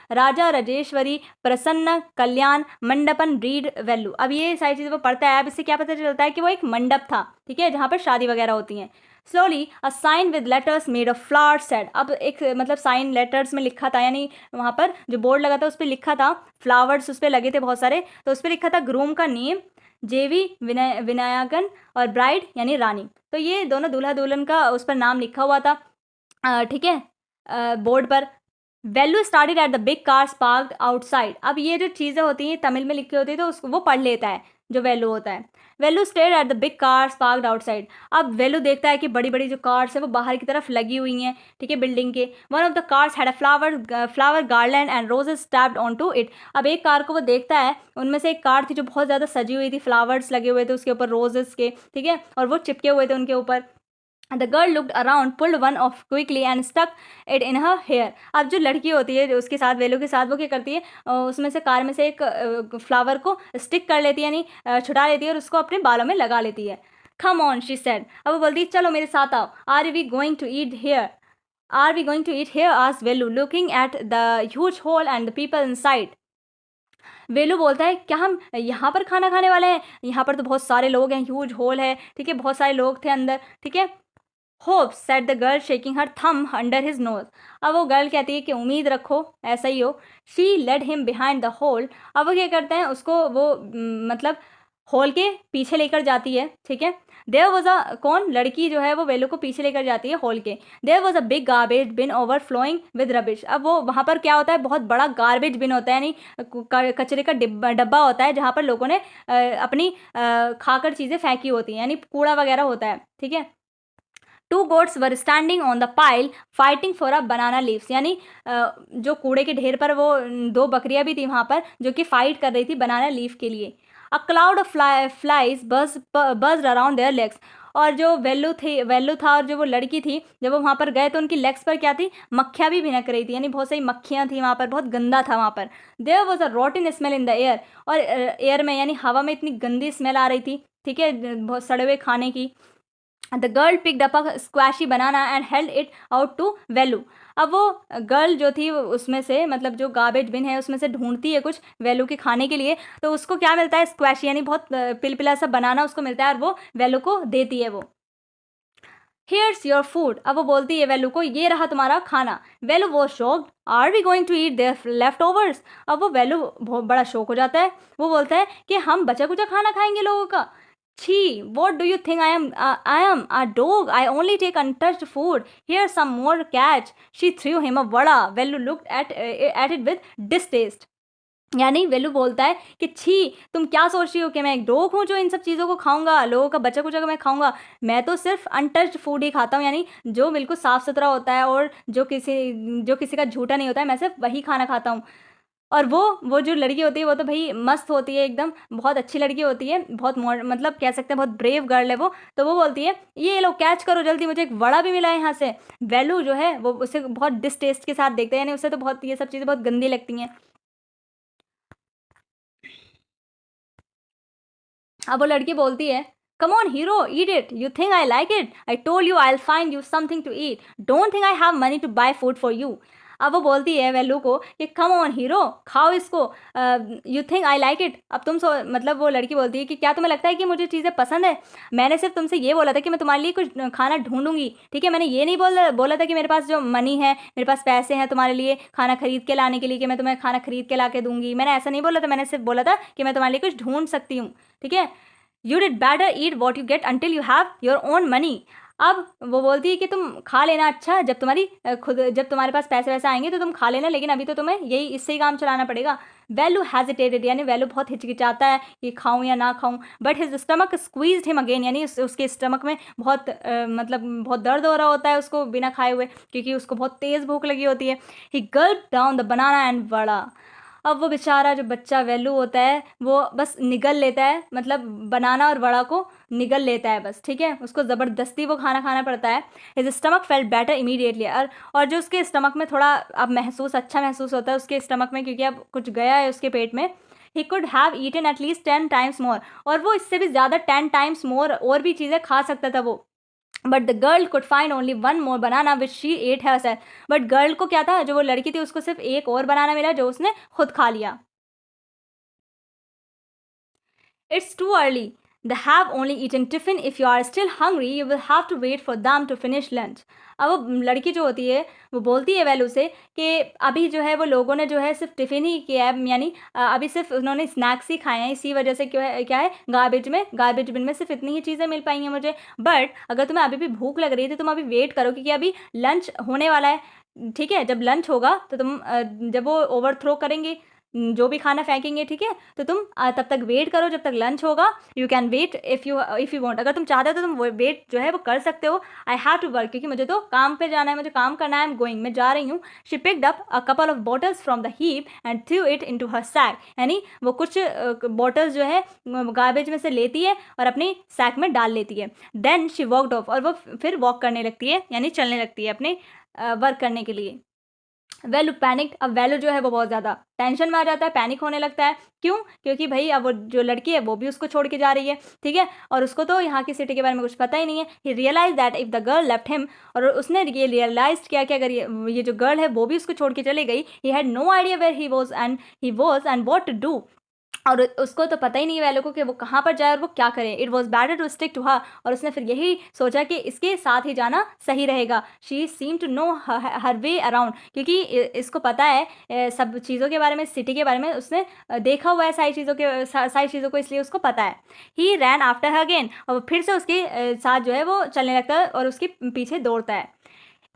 राजा राजेश्वरी प्रसन्न कल्याण मंडपन ब्रीड वेल्लू। अब ये सारी चीज़ें वो पढ़ता है। अब इससे क्या पता चलता है कि वो एक मंडप था, ठीक है, जहाँ पर शादी वगैरह होती हैं। Slowly a sign with letters made of flower said, अब एक मतलब साइन लेटर्स में लिखा था, यानी वहाँ पर जो बोर्ड लगा था उस पर लिखा था, फ्लावर्स उस पर लगे थे बहुत सारे, तो उस पर लिखा था ग्रूम का नेम जेवी विनायकन और ब्राइड यानी रानी। तो ये दोनों दूल्हा दुल्हन का उस पर नाम लिखा हुआ था, ठीक है, बोर्ड पर। Value started at the big cars parked outside, अब ये जो चीज़ें होती हैं तमिल में लिखी होती है तो उसको वो पढ़ लेता है जो वेल्यू होता है। Value stayed at the big cars parked outside, अब वेल्यू देखता है कि बड़ी बड़ी जो कार्स है वो बाहर की तरफ लगी हुई हैं, ठीक है, बिल्डिंग के। One of the cars had a flower garland and roses strapped on to it, अब एक कार को वो देखता है, उनमें से एक कार थी जो बहुत ज़्यादा सजी हुई थी, फ्लावर्स लगे हुए थे उसके ऊपर रोजेस के, ठीक है, और वो चिपके हुए थे उनके ऊपर। The girl looked around, pulled one off quickly and stuck it in her hair, अब जो लड़की होती है जो उसके साथ वेलो के साथ वो क्या करती है, उसमें से कार में से एक फ्लावर को स्टिक कर लेती है, यानी छुड़ा लेती है और उसको अपने बालों में लगा लेती है। कम ऑन शी सेड, अब वो बोलती है चलो मेरे साथ आओ। Are we going to eat here, are we going to eat here asked Velu looking at the huge hole and the people inside. Velu बोलता है क्या हम यहाँ पर खाना खाने वाले हैं, यहाँ पर तो बहुत सारे लोग हैं, ह्यूज होल है, ठीक है, बहुत सारे लोग थे अंदर, ठीक है। Nope said the girl shaking her thumb under his nose, अब वो गर्ल कहती है कि उम्मीद रखो ऐसा ही हो। She led him behind the hole, अब वो क्या करते हैं उसको वो मतलब होल के पीछे लेकर जाती है, ठीक है। देयर वॉज अ, कौन, लड़की जो है वो वेलो को पीछे लेकर जाती है होल के। There was a big garbage bin overflowing with rubbish, अब वो वहाँ पर क्या होता है, बहुत बड़ा गार्बेज बिन होता है, यानी कचरे का डब्बा होता है जहाँ पर लोगों ने अपनी खाकर चीज़ें फेंकी होती हैं, यानी कूड़ा वगैरह होता है, ठीक है। To goats were standing on the pile fighting for a banana leaves, यानी जो कूड़े के ढेर पर वो दो बकरियां भी थी वहाँ पर जो कि फाइट कर रही थी बनाना लीफ के लिए। A cloud of flies buzzed around their legs, और जो वेल्लू था और जो वो लड़की थी जब वो वहाँ पर गए तो उनकी लेग्स पर क्या थी, मक्खियाँ भी भिनक रही थी, यानी बहुत सारी मक्खियाँ थी वहाँ पर, बहुत गंदा था वहाँ पर। There was a rotten smell in the air, और एयर में यानी हवा में इतनी गंदी स्मेल आ रही थी, ठीक है, बहुत सड़े हुए खाने की। The girl picked up a squashy banana and held it out to Velu, अब वो गर्ल जो थी उसमें से मतलब जो गार्बेज बिन है उसमें से ढूंढती है कुछ वेलू के खाने के लिए, तो उसको क्या मिलता है, स्क्वैशी, यानी बहुत पिलपिला सा बनाना उसको मिलता है और वो वेलू को देती है वो। हियर्स योर फूड, अब वो बोलती है वेलू को ये रहा तुम्हारा खाना। Velu was shocked, are we going to eat their leftovers, अब वो वेलू बहुत बड़ा शौक हो जाता है, वो बोलता है कि हम बचा कुचा खाना खाएंगे लोगों का। Chi, what do you think I am? I am a dog. I only take untouched food. Here's some more catch. She threw him a vada. Velu looked at it with distaste. यानी वेलू बोलता है कि छी तुम क्या सोच रही हो कि मैं एक डॉग हूँ जो इन सब चीज़ों को खाऊंगा, लोगों का बचा कुचा मैं खाऊंगा, मैं तो सिर्फ अनटच्ड फूड ही खाता हूँ, यानी जो बिल्कुल साफ़ सुथरा होता है और जो किसी का झूठा नहीं होता है, मैं सिर्फ वही खाना खाता हूँ। और वो जो लड़की होती है वो तो भाई मस्त होती है एकदम, बहुत अच्छी लड़की होती है, बहुत मतलब कह सकते हैं बहुत ब्रेव गर्ल है वो, तो वो बोलती है ये लो कैच करो जल्दी, मुझे एक वड़ा भी मिला है यहाँ से। वेलू जो है वो उसे बहुत डिसटेस्ट के साथ देखते हैं, यानी उसे तो बहुत ये सब चीज़ें बहुत गंदी लगती हैं। अब वो लड़की बोलती है come on hero eat it, you think I like it, I told you I will find you something to eat, don't think I have money to buy food for you. अब वो बोलती है वेलू को कि कम ऑन हीरो खाओ इसको, you think I like it, अब तुम मतलब वो लड़की बोलती है कि क्या तुम्हें लगता है कि मुझे चीज़ें पसंद है, मैंने सिर्फ तुमसे ये बोला था कि मैं तुम्हारे लिए कुछ खाना ढूंढूंगी, ठीक है, मैंने ये नहीं बोला था कि मेरे पास जो मनी है, मेरे पास पैसे हैं तुम्हारे लिए खाना खरीद के लाने के लिए, कि मैं तुम्हें खाना खरीद के ला के दूंगी, मैंने ऐसा नहीं बोला था, मैंने सिर्फ बोला था कि मैं तुम्हारे लिए कुछ ढूंढ सकती हूँ, ठीक है। You did better eat what you get until you have your own money. अब वो बोलती है कि तुम खा लेना, अच्छा जब जब तुम्हारे पास पैसे वैसे आएंगे तो तुम खा लेना, लेकिन अभी तो तुम्हें यही इससे ही काम चलाना पड़ेगा। वैल्यू हेजिटेटेड, यानी वैल्यू बहुत हिचकिचाता है कि खाऊं या ना खाऊं, but his stomach squeezed him again, यानी उसके स्टमक में बहुत मतलब बहुत दर्द हो रहा होता है उसको बिना खाए हुए, क्योंकि उसको बहुत तेज़ भूख लगी होती है। He gulp down the banana and vada. अब वो बेचारा जो बच्चा वेल्लू होता है वो बस निगल लेता है, मतलब बनाना और वड़ा को निगल लेता है बस, ठीक है, उसको ज़बरदस्ती वो खाना खाना पड़ता है। His stomach felt better immediately, और जो उसके स्टमक में थोड़ा अब अच्छा महसूस होता है उसके स्टमक में, क्योंकि अब कुछ गया है उसके पेट में। He could have eaten at least 10 times more, और वो इससे भी ज़्यादा 10 टाइम्स मोर और भी चीज़ें खा सकता था वो। But the girl could find only one more banana which she at her self. But girl को क्या था, जो वो लड़की थी उसको सिर्फ एक और बनाना मिला जो उसने खुद खा लिया। It's too early. They have only eaten tiffin. If you are still hungry, you will have to wait for them to finish lunch. अब वो लड़की जो होती है वो बोलती है वेलू से कि अभी जो है वो लोगों ने जो है सिर्फ टिफ़िन ही किया है, यानी अभी सिर्फ उन्होंने स्नैक्स ही खाए हैं, इसी वजह से क्या है गार्बेज बिन में सिर्फ इतनी ही चीज़ें मिल पाई हैं मुझे। बट अगर तुम्हें अभी भी भूख लग रही है तो तुम अभी वेट करो, क्योंकि अभी लंच होने वाला है, ठीक है। जब लंच होगा तो तुम जब वो ओवरथ्रो करेंगे, जो भी खाना फेंकेंगे, ठीक है, तो तुम तब तक वेट करो जब तक लंच होगा। You can wait if you want, अगर तुम चाहते हो तो तुम वेट जो है वो कर सकते हो। आई हैव टू वर्क, क्योंकि मुझे तो काम पे जाना है, मुझे काम करना है। आई एम गोइंग, मैं जा रही हूँ। She picked up a couple of bottles from the heap and threw it into her sack, यानी वो कुछ बॉटल्स जो है गार्बेज में से लेती है और अपनी सैक में डाल लेती है। देन शी वॉकड ऑफ, और वो फिर वॉक करने लगती है, यानी चलने लगती है अपने वर्क करने के लिए। वैल्यू पैनिक, अब वैल्यू जो है वो बहुत ज़्यादा टेंशन में आ जाता है, पैनिक होने लगता है। क्यों? क्योंकि भाई अब वो जो लड़की है वो भी उसको छोड़ के जा रही है, ठीक है, और उसको तो यहाँ की सिटी के बारे में कुछ पता ही नहीं है। He realize that if the girl left him, और उसने ये रियलाइज किया कि अगर ये जो गर्ल है वो भी उसको छोड़ के चली गई, he had no idea where he was and what to do, और उसको तो पता ही नहीं वैल्यू को कि वो कहाँ पर जाए और वो क्या करे। It was better to stick to her, और उसने फिर यही सोचा कि इसके साथ ही जाना सही रहेगा। She seem to know her way around, क्योंकि इसको पता है सब चीज़ों के बारे में, सिटी के बारे में उसने देखा हुआ है सारी चीज़ों को, इसलिए उसको पता है। ही रैन आफ्टर हर अगेन, और फिर से उसके साथ जो है वो चलने लगता है और उसके पीछे दौड़ता है।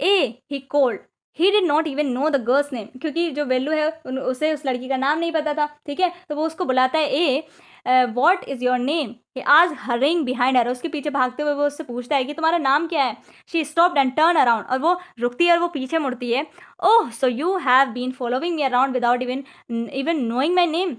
He called, he did not even know the girl's name, क्योंकि जो वेल्लू है उसे उस लड़की का नाम नहीं पता था, ठीक है, तो वो उसको बुलाता है। वॉट इज़ योर नेम, आज हरिंग बिहाइंड हर, उसके पीछे भागते हुए वो उससे पूछता है कि तुम्हारा नाम क्या है। She stopped and turn around, और वो रुकती है और वो पीछे मुड़ती है। Oh so you have been following me around without even knowing my name.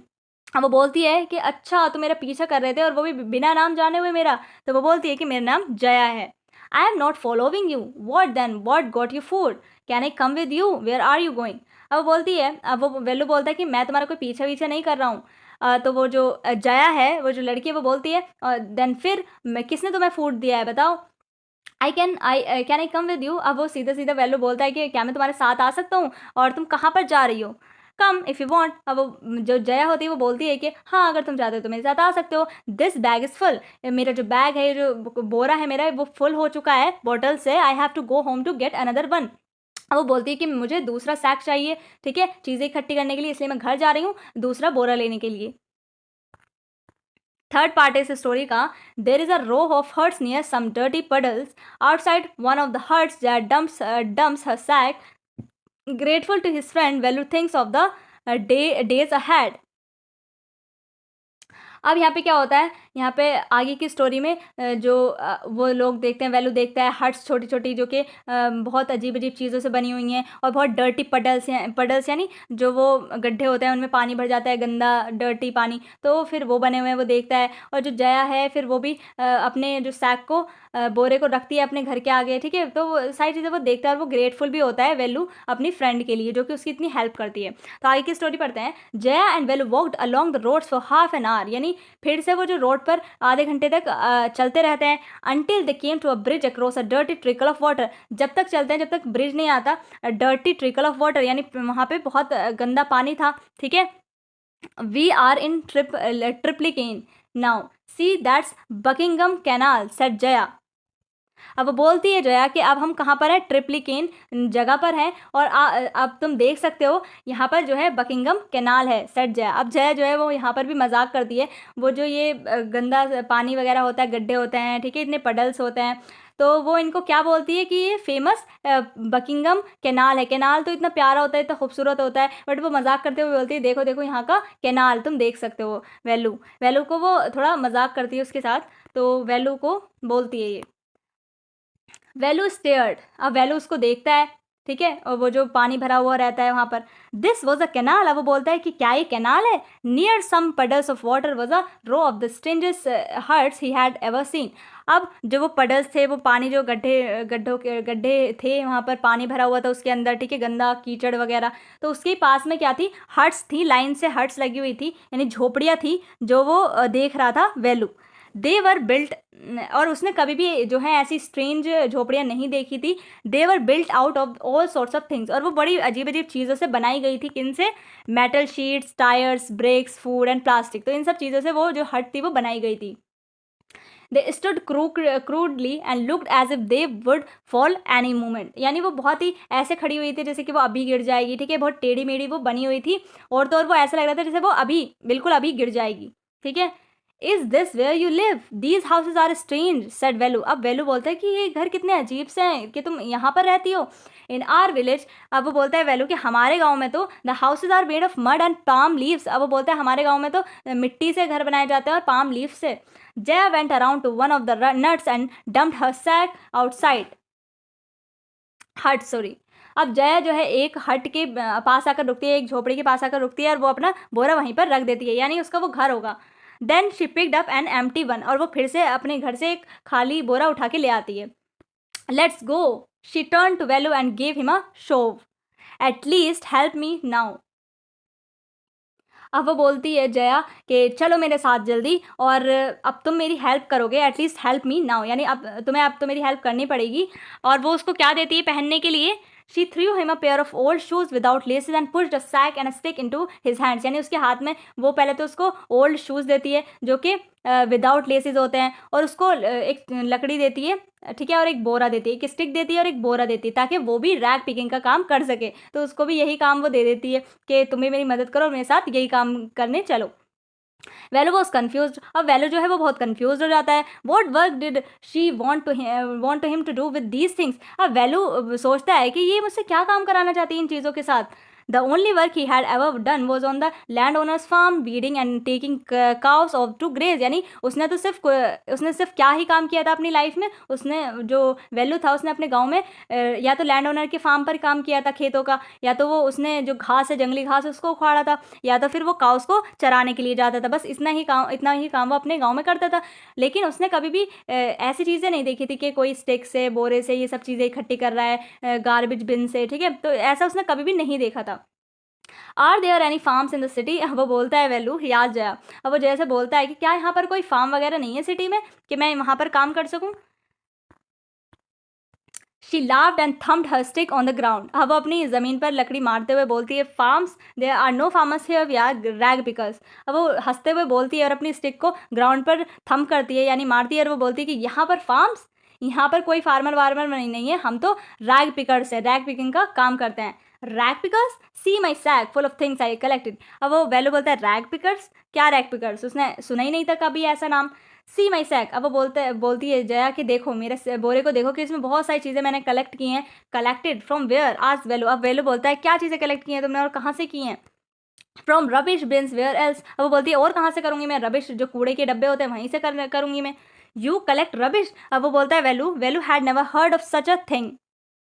अब वो बोलती है कि अच्छा तो मेरा पीछा कर रहे थे और वो भी बिना नाम जाने हुए मेरा। तो वो बोलती है कि मेरा नाम जया है। I am not following you, what then, what got you food, can I come with you, where are you going. अब वो बोलती है, अब वो वेल्लू बोलता है कि मैं तुम्हारा कोई पीछा नहीं कर रहा हूँ। तो वो जो जया है, वो जो लड़की है, वो बोलती है देन फिर किसने तुम्हें फूड दिया है बताओ। I can I come with you. अब वो सीधा सीधा वेल्लू बोलता है कि क्या मैं तुम्हारे साथ आ सकता हूँ, और तुम कहाँ पर जा रही हो। कम इफ़ यू वॉन्ट। अब वो जो जया होती है वो बोलती है कि हाँ अगर तुम चाहते हो तो मेरे साथ आ सकते हो। दिस बैग इज़ फुल, मेरा जो बैग है, जो बोरा है मेरा, वो फुल हो चुका है बॉटल से। I have to go home to get another one. अब वो बोलती है कि मुझे दूसरा सैक चाहिए, ठीक है, चीज़ें इकट्ठी करने के लिए, इसलिए मैं घर जा रही हूँ दूसरा बोरा लेने के लिए। थर्ड पार्ट है इस स्टोरी का। There is a row of huts near some dirty puddles outside one of the huts that dumps her sack. Grateful to his friend, Velu thinks of the days ahead. अब यहाँ पे क्या होता है, यहाँ पे आगे की स्टोरी में जो वो लोग देखते हैं, वैल्यू देखता है हट्स छोटी छोटी जो कि बहुत अजीब अजीब चीज़ों से बनी हुई हैं, और बहुत डर्टी पडल्स यानी जो वो गड्ढे होते हैं उनमें पानी भर जाता है, गंदा डर्टी पानी, तो फिर वो बने हुए हैं वो देखता है। और जो जया है फिर वो भी अपने जो सैक को बोरे को रखती है अपने घर के आगे, ठीक है, तो वो सारी चीज़ें वो देखता है, और वो ग्रेटफुल भी होता है वेलू अपनी फ्रेंड के लिए जो कि उसकी इतनी हेल्प करती है। तो आगे की स्टोरी पढ़ते हैं। Jaya and Velu walked along the roads for half an hour, यानी फिर से वो जो रोड पर आधे घंटे तक चलते रहते हैं। Until they came to a bridge across a dirty trickle of water, जब तक चलते हैं जब तक ब्रिज नहीं आता। डर्टी ट्रिकल ऑफ वाटर यानी वहाँ पे बहुत गंदा पानी था, ठीक है। We are in Triplicane now, see that's Buckingham Canal, said Jaya. अब वो बोलती है जया कि अब हम कहाँ पर हैं, ट्रिप्लिकेन जगह पर हैं, और अब तुम देख सकते हो यहाँ पर जो है बकिंगम कैनाल है, सेट जया। अब जया जो है वो यहाँ पर भी मजाक करती है, वो जो ये गंदा पानी वगैरह होता है, गड्ढे होते हैं, ठीक है, इतने पडल्स होते हैं, तो वो इनको क्या बोलती है कि ये फेमस बकिंगम कैनाल है। कैनाल तो इतना प्यारा होता है, इतना खूबसूरत होता है, बट वो मजाक करते हुए बोलती है देखो देखो यहाँ का कैनाल तुम देख सकते हो। वेलू को वो थोड़ा मजाक करती है उसके साथ, तो वेलू को बोलती है ये। वेलू स्टेयर्ड, अब वेलू उसको देखता है, ठीक है, और वो जो पानी भरा हुआ रहता है वहाँ पर। दिस वॉज अ कैनाल, अब वो बोलता है कि क्या ये कैनाल है। Near some puddles of water was a row of the strangest huts he had ever seen. अब जो वो पडल्स थे, वो पानी जो गड्ढे थे, वहाँ पर पानी भरा हुआ था उसके अंदर, ठीक है, गंदा कीचड़ वगैरह। तो उसके पास में क्या थी, हट्स थी, लाइन से हट्स लगी हुई थी, यानी झोपड़ियाँ थी, जो वो देख रहा था वेलू। दे वर बिल्ट, और उसने कभी भी जो है ऐसी स्ट्रेंज झोपड़ियाँ नहीं देखी थी। They were built out of all sorts of things, और वो बड़ी अजीब अजीब चीज़ों से बनाई गई थी। किन से? Metal sheets, tyres, brakes, food and plastic. तो इन सब चीज़ों से वो जो हट थी वो बनाई गई थी। They stood crudely and looked as if they would fall any moment, यानी वो बहुत ही ऐसे खड़ी हुई थी जैसे कि वो अभी गिर जाएगी, ठीक है, बहुत टेढ़ी मेढ़ी वो बनी हुई थी, और तो और वो ऐसा लग रहा था जैसे वो अभी बिल्कुल अभी गिर जाएगी, ठीक है। Is this where you live? These houses are strange, said Velu. अब वेलू बोलता है कि ये घर कितने अजीब से हैं कि तुम यहाँ पर रहती हो। इन आर विलेज, अब वो बोलता है वेलू कि हमारे गांव में तो the houses are made of mud and palm leaves. अब वो बोलता है हमारे गांव में तो मिट्टी से घर बनाए जाते हैं और पाम लीफ से। Jaya went around to one of the huts and dumped her sack outside hut, sorry. अब जया जो है एक हट के पास आकर रुकती है, एक झोपड़ी के पास आकर रुकती है, और वो अपना बोरा वहीं पर रख देती है, यानी उसका वो घर होगा। Then she picked up an empty one, और वो फिर से अपने घर से एक खाली बोरा उठा के ले आती है। Let's go, she turn to Velu and gave him a shove. At least help me now. अब वो बोलती है जया कि चलो मेरे साथ जल्दी, और अब तुम मेरी हेल्प करोगे, एटलीस्ट हेल्प मी नाउ, यानी अब तो मेरी हेल्प करनी पड़ेगी। और वो उसको क्या देती है पहनने के लिए? She threw him a pair of old shoes without laces and pushed a sack and a stick into his hands, यानी उसके हाथ में वो पहले तो उसको ओल्ड शूज देती है जो कि विदाउट लेसेस होते हैं, और उसको एक लकड़ी देती है, ठीक है, और एक बोरा देती है, एक स्टिक देती है और एक बोरा देती है, ताकि वो भी रैग पिकिंग का काम कर सके। तो उसको भी यही काम वो दे देती है कि तुम्हें मेरी मदद करो और मेरे साथ यही काम करने चलो। वेलो वॉज कन्फ्यूज, अब वेलो जो है वो बहुत कन्फ्यूज हो जाता है। What work did she want to him to do with these things? अब वेलो सोचता है कि ये मुझसे क्या काम कराना चाहती है इन चीज़ों के साथ। The only work he had ever done was on the land owners farm weeding and taking cows off to graze, यानी उसने सिर्फ क्या ही काम किया था अपनी लाइफ में। उसने जो वेल्यू था उसने अपने गाँव में या तो लैंड ओनर के फार्म पर काम किया था खेतों का, या तो वो उसने जो घास है, जंगली घास, उसको उखाड़ा था, या तो फिर वो काउस को चराने के लिए जाता था। बस इतना ही काम वो अपने गाँव में करता था। लेकिन उसने कभी भी ऐसी चीज़ें नहीं देखी थी कि कोई स्टिक से, बोरे से ये सब चीज़ें इकट्ठी कर रहा है, गार्बेज बिन से, ठीक है, तो ऐसा उसने कभी भी नहीं देखा था। Are there any farms in the city? वो बोलता है वेलू, याद जया। अब वो जैसे बोलता है कि क्या यहाँ पर कोई फार्म वगैरह नहीं है सिटी में कि मैं वहाँ पर काम कर सकूँ? She laughed and thumped her stick on the ground. अब वो अपनी ज़मीन पर लकड़ी मारते हुए बोलती है farms, there are no farmers here, we are rag pickers. अब वो हंसते हुए बोलती है और अपनी स्टिक को ग्राउंड पर थम्प करती है, यानी मारती है, और वो बोलती है कि यहाँ पर फार्म्स, यहाँ पर कोई फार्मर वार्मर नहीं है, हम तो रैग पिकर्स है, रैग पिकिंग का काम करते हैं। Rag pickers, see my sack full of things I collected. अब वो वैल्यू बोलता है रैग पिकर्स, क्या रैग पिकर्स? उसने सुना ही नहीं था कभी ऐसा नाम। सी माई सैक, अब वो बोलती है जया कि देखो मेरे बोरे को, देखो कि इसमें बहुत सारी चीज़ें मैंने कलेक्ट की हैं। Collected from where? आज वेलू। अब वेलू बोलता है क्या चीज़ें कलेक्ट की हैं तुमने और कहाँ से की हैं? From rubbish bins where else. अब वो बोलती है और कहाँ से करूँगी मैं? रबिश जो कूड़े के डब्बे होते हैं वहीं से करूँगी मैं। You collect rubbish? अब वो बोलता है Velu had never heard of such a thing.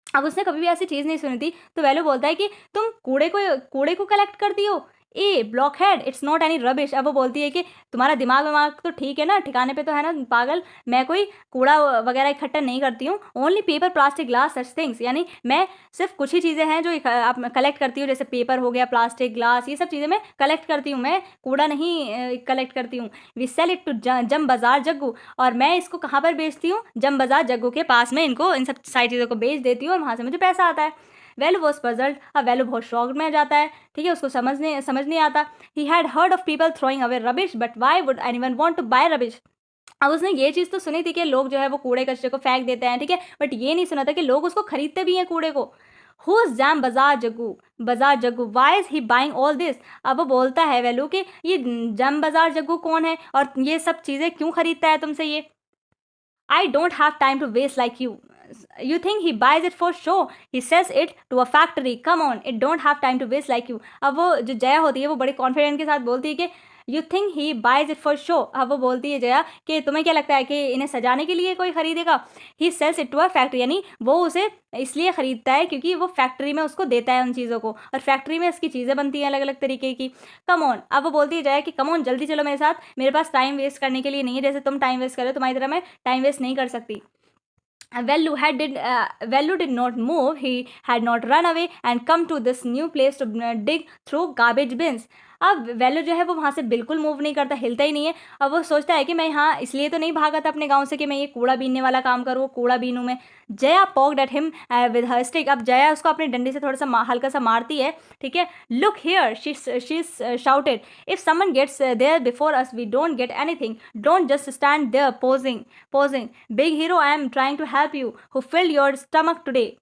अब उसने कभी भी ऐसी चीज़ नहीं सुनी थी। तो वैल्यू बोलता है कि तुम कूड़े को कलेक्ट करती हो? A blockhead, it's not any rubbish. अब वो बोलती है कि तुम्हारा दिमाग विमाग तो ठीक है ना, ठिकाने पे तो है ना पागल, मैं कोई कूड़ा वगैरह इकट्ठा नहीं करती हूँ। Only paper, plastic, glass, such things, यानी मैं सिर्फ कुछ ही चीज़ें हैं जो आप कलेक्ट करती हूँ, जैसे पेपर हो गया, प्लास्टिक, ग्लास, ये सब चीज़ें मैं कलेक्ट करती हूँ, मैं कूड़ा नहीं कलेक्ट करती हूँ। वी सेल इट टू जम बाजार जग्गू, और मैं इसको कहाँ पर बेचती हूँ? जम बाजार जग्गू के पास में इनको, इन सब सारी चीज़ों को बेच देती हूँ और वहाँ से मुझे पैसा आता है। वेल वॉज पजल्ड, अब वेलू बहुत शॉक्ड में जाता है, ठीक है, उसको समझ नहीं आता। He had heard of people throwing away rubbish, but why would anyone want to buy rubbish? अब उसने ये चीज़ तो सुनी थी कि लोग जो है वो कूड़े कचरे को फेंक देते हैं, ठीक है, बट ये नहीं सुना था कि लोग उसको खरीदते भी हैं कूड़े को। Who's Jam Bazaar Jaggu why is he buying all this? अब वो बोलता है वेलू कि ये जम बाजार जग्गू कौन है और ये सब चीज़ें क्यों खरीदता है तुमसे ये? I don't have time to waste like you. You think he buys it for show? He sells it to a factory. Come on, it don't have time to waste like you. अब वो जो जया होती है वो बड़े confident के साथ बोलती है कि you think he buys it for show. अब वो बोलती है जया कि तुम्हें क्या लगता है कि इन्हें सजाने के लिए कोई खरीदेगा? He sells it to a factory, यानी वो उसे इसलिए खरीदता है क्योंकि वो फैक्ट्री में उसको देता है उन चीज़ों को, और फैक्ट्री में उसकी चीज़ें बनती हैं अलग अलग तरीके की। कम ऑन, अब वो बोलती है जया कि कम ऑन जल्दी चलो मेरे साथ, मेरे पास टाइम वेस्ट करने के लिए नहीं है, जैसे तुम टाइम वेस्ट करो तुम्हारी तरह मैं टाइम वेस्ट नहीं कर सकती। Vellu did not move. He had not run away and come to this new place to dig through garbage bins. अब वेल्लू जो है वो वहाँ से बिल्कुल मूव नहीं करता, हिलता ही नहीं है। अब वो सोचता है कि मैं यहाँ इसलिए तो नहीं भागा था अपने गांव से कि मैं ये कूड़ा बीनने वाला काम करूँ, कूड़ा बीनूँ मैं। Jaya poked at him with her stick. अब जया उसको अपनी डंडी से थोड़ा सा हल्का सा मारती है, ठीक है। Look here, she shouted, if someone gets there before us we don't get anything, don't just stand there posing, big hero I am trying to help you, who filled your stomach today.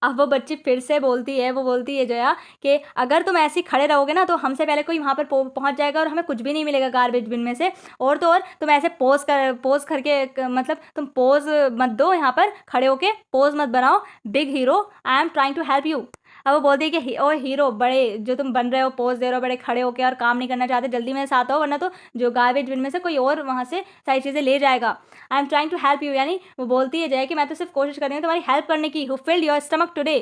अब वो बच्ची फिर से बोलती है, वो बोलती है जया कि अगर तुम ऐसे ही खड़े रहोगे ना तो हमसे पहले कोई वहाँ पर पहुँच जाएगा और हमें कुछ भी नहीं मिलेगा गार्बेज बिन में से। और तो और तुम ऐसे पोज करके मतलब तुम पोज मत दो, यहाँ पर खड़े होके पोज मत बनाओ। Big hero I am trying to help you. अब वो बोलती है कि ओ हीरो, बड़े जो तुम बन रहे हो, पोज दे रहे हो बड़े खड़े होके और काम नहीं करना चाहते, जल्दी मेरे साथ आओ वरना तो जो गार्बेज बिन में से कोई और वहाँ से सारी चीज़ें ले जाएगा। I am trying to help you, यानी वो बोलती है जय कि मैं तो सिर्फ कोशिश कर रही हूँ तुम्हारी हेल्प करने की। Who filled your stomach today,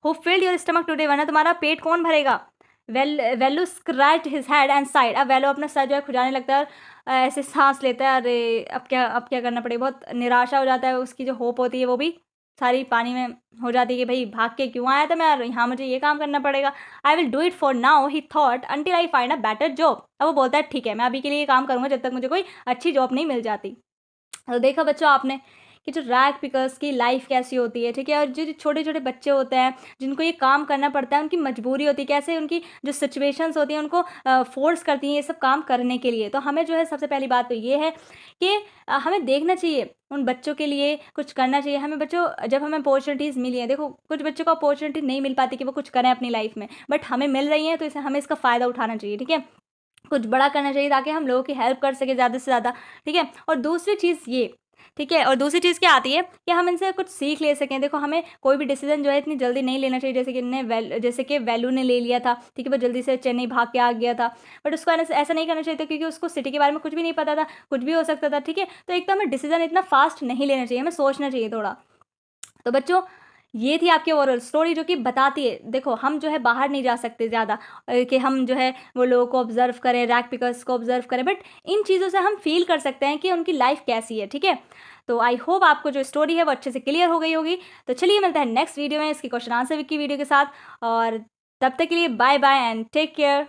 who filled your stomach today, वरना तुम्हारा पेट कौन भरेगा? Velu scratch his head and side. अब वेल्लू अपना सर जो है खुजाने लगता है और ऐसे सांस लेता है, अरे अब क्या करना पड़ेगा। बहुत निराशा हो जाता है, उसकी जो होप होती है वो भी सारी पानी में हो जाती है कि भाई भाग के क्यों आया था मैं, यहाँ मुझे ये काम करना पड़ेगा। I will do it for now he thought until I find a better job. अब वो बोलता है ठीक है मैं अभी के लिए ये काम करूँगा जब तक मुझे कोई अच्छी जॉब नहीं मिल जाती। तो देखा बच्चों आपने कि जो रैग पिकर्स की लाइफ कैसी होती है, ठीक है। और जो छोटे छोटे बच्चे होते हैं जिनको ये काम करना पड़ता है, उनकी मजबूरी होती है, कैसे उनकी जो सिचुएशंस होती हैं उनको फोर्स करती हैं ये सब काम करने के लिए। तो हमें जो है सबसे पहली बात तो ये है कि हमें देखना चाहिए, उन बच्चों के लिए कुछ करना चाहिए। हमें बच्चों जब हमें अपॉर्चुनिटीज़ मिली है, देखो कुछ बच्चों को अपॉर्चुनिटी नहीं मिल पाती कि वो कुछ करें अपनी लाइफ में, बट हमें मिल रही है तो इसे हमें इसका फ़ायदा उठाना चाहिए, ठीक है। कुछ बड़ा करना चाहिए ताकि हम लोगों की हेल्प कर सके ज़्यादा से ज़्यादा, ठीक है। और दूसरी चीज़ ये, ठीक है, और दूसरी चीज़ क्या आती है कि हम इनसे कुछ सीख ले सकें। देखो हमें कोई भी डिसीजन जो है इतनी जल्दी नहीं लेना चाहिए, जैसे कि वेल्लू ने ले लिया था, ठीक है। वो जल्दी से चेन्नई भाग के आ गया था, बट उसको ऐसा नहीं करना चाहिए था क्योंकि उसको सिटी के बारे में कुछ भी नहीं पता था, कुछ भी हो सकता था, ठीक है। तो एक तो हमें डिसीजन इतना फास्ट नहीं लेना चाहिए, हमें सोचना चाहिए थोड़ा। तो बच्चों ये थी आपकी ओवरऑल स्टोरी जो कि बताती है, देखो हम जो है बाहर नहीं जा सकते ज़्यादा कि हम जो है वो लोगों को ऑब्जर्व करें, रैग पिकर्स को ऑब्जर्व करें, बट इन चीज़ों से हम फील कर सकते हैं कि उनकी लाइफ कैसी है, ठीक है। तो आई होप आपको जो स्टोरी है वो अच्छे से क्लियर हो गई होगी। तो चलिए मिलता है नेक्स्ट वीडियो में इसकी क्वेश्चन आंसर की वीडियो के साथ, और तब तक के लिए bye bye and take care.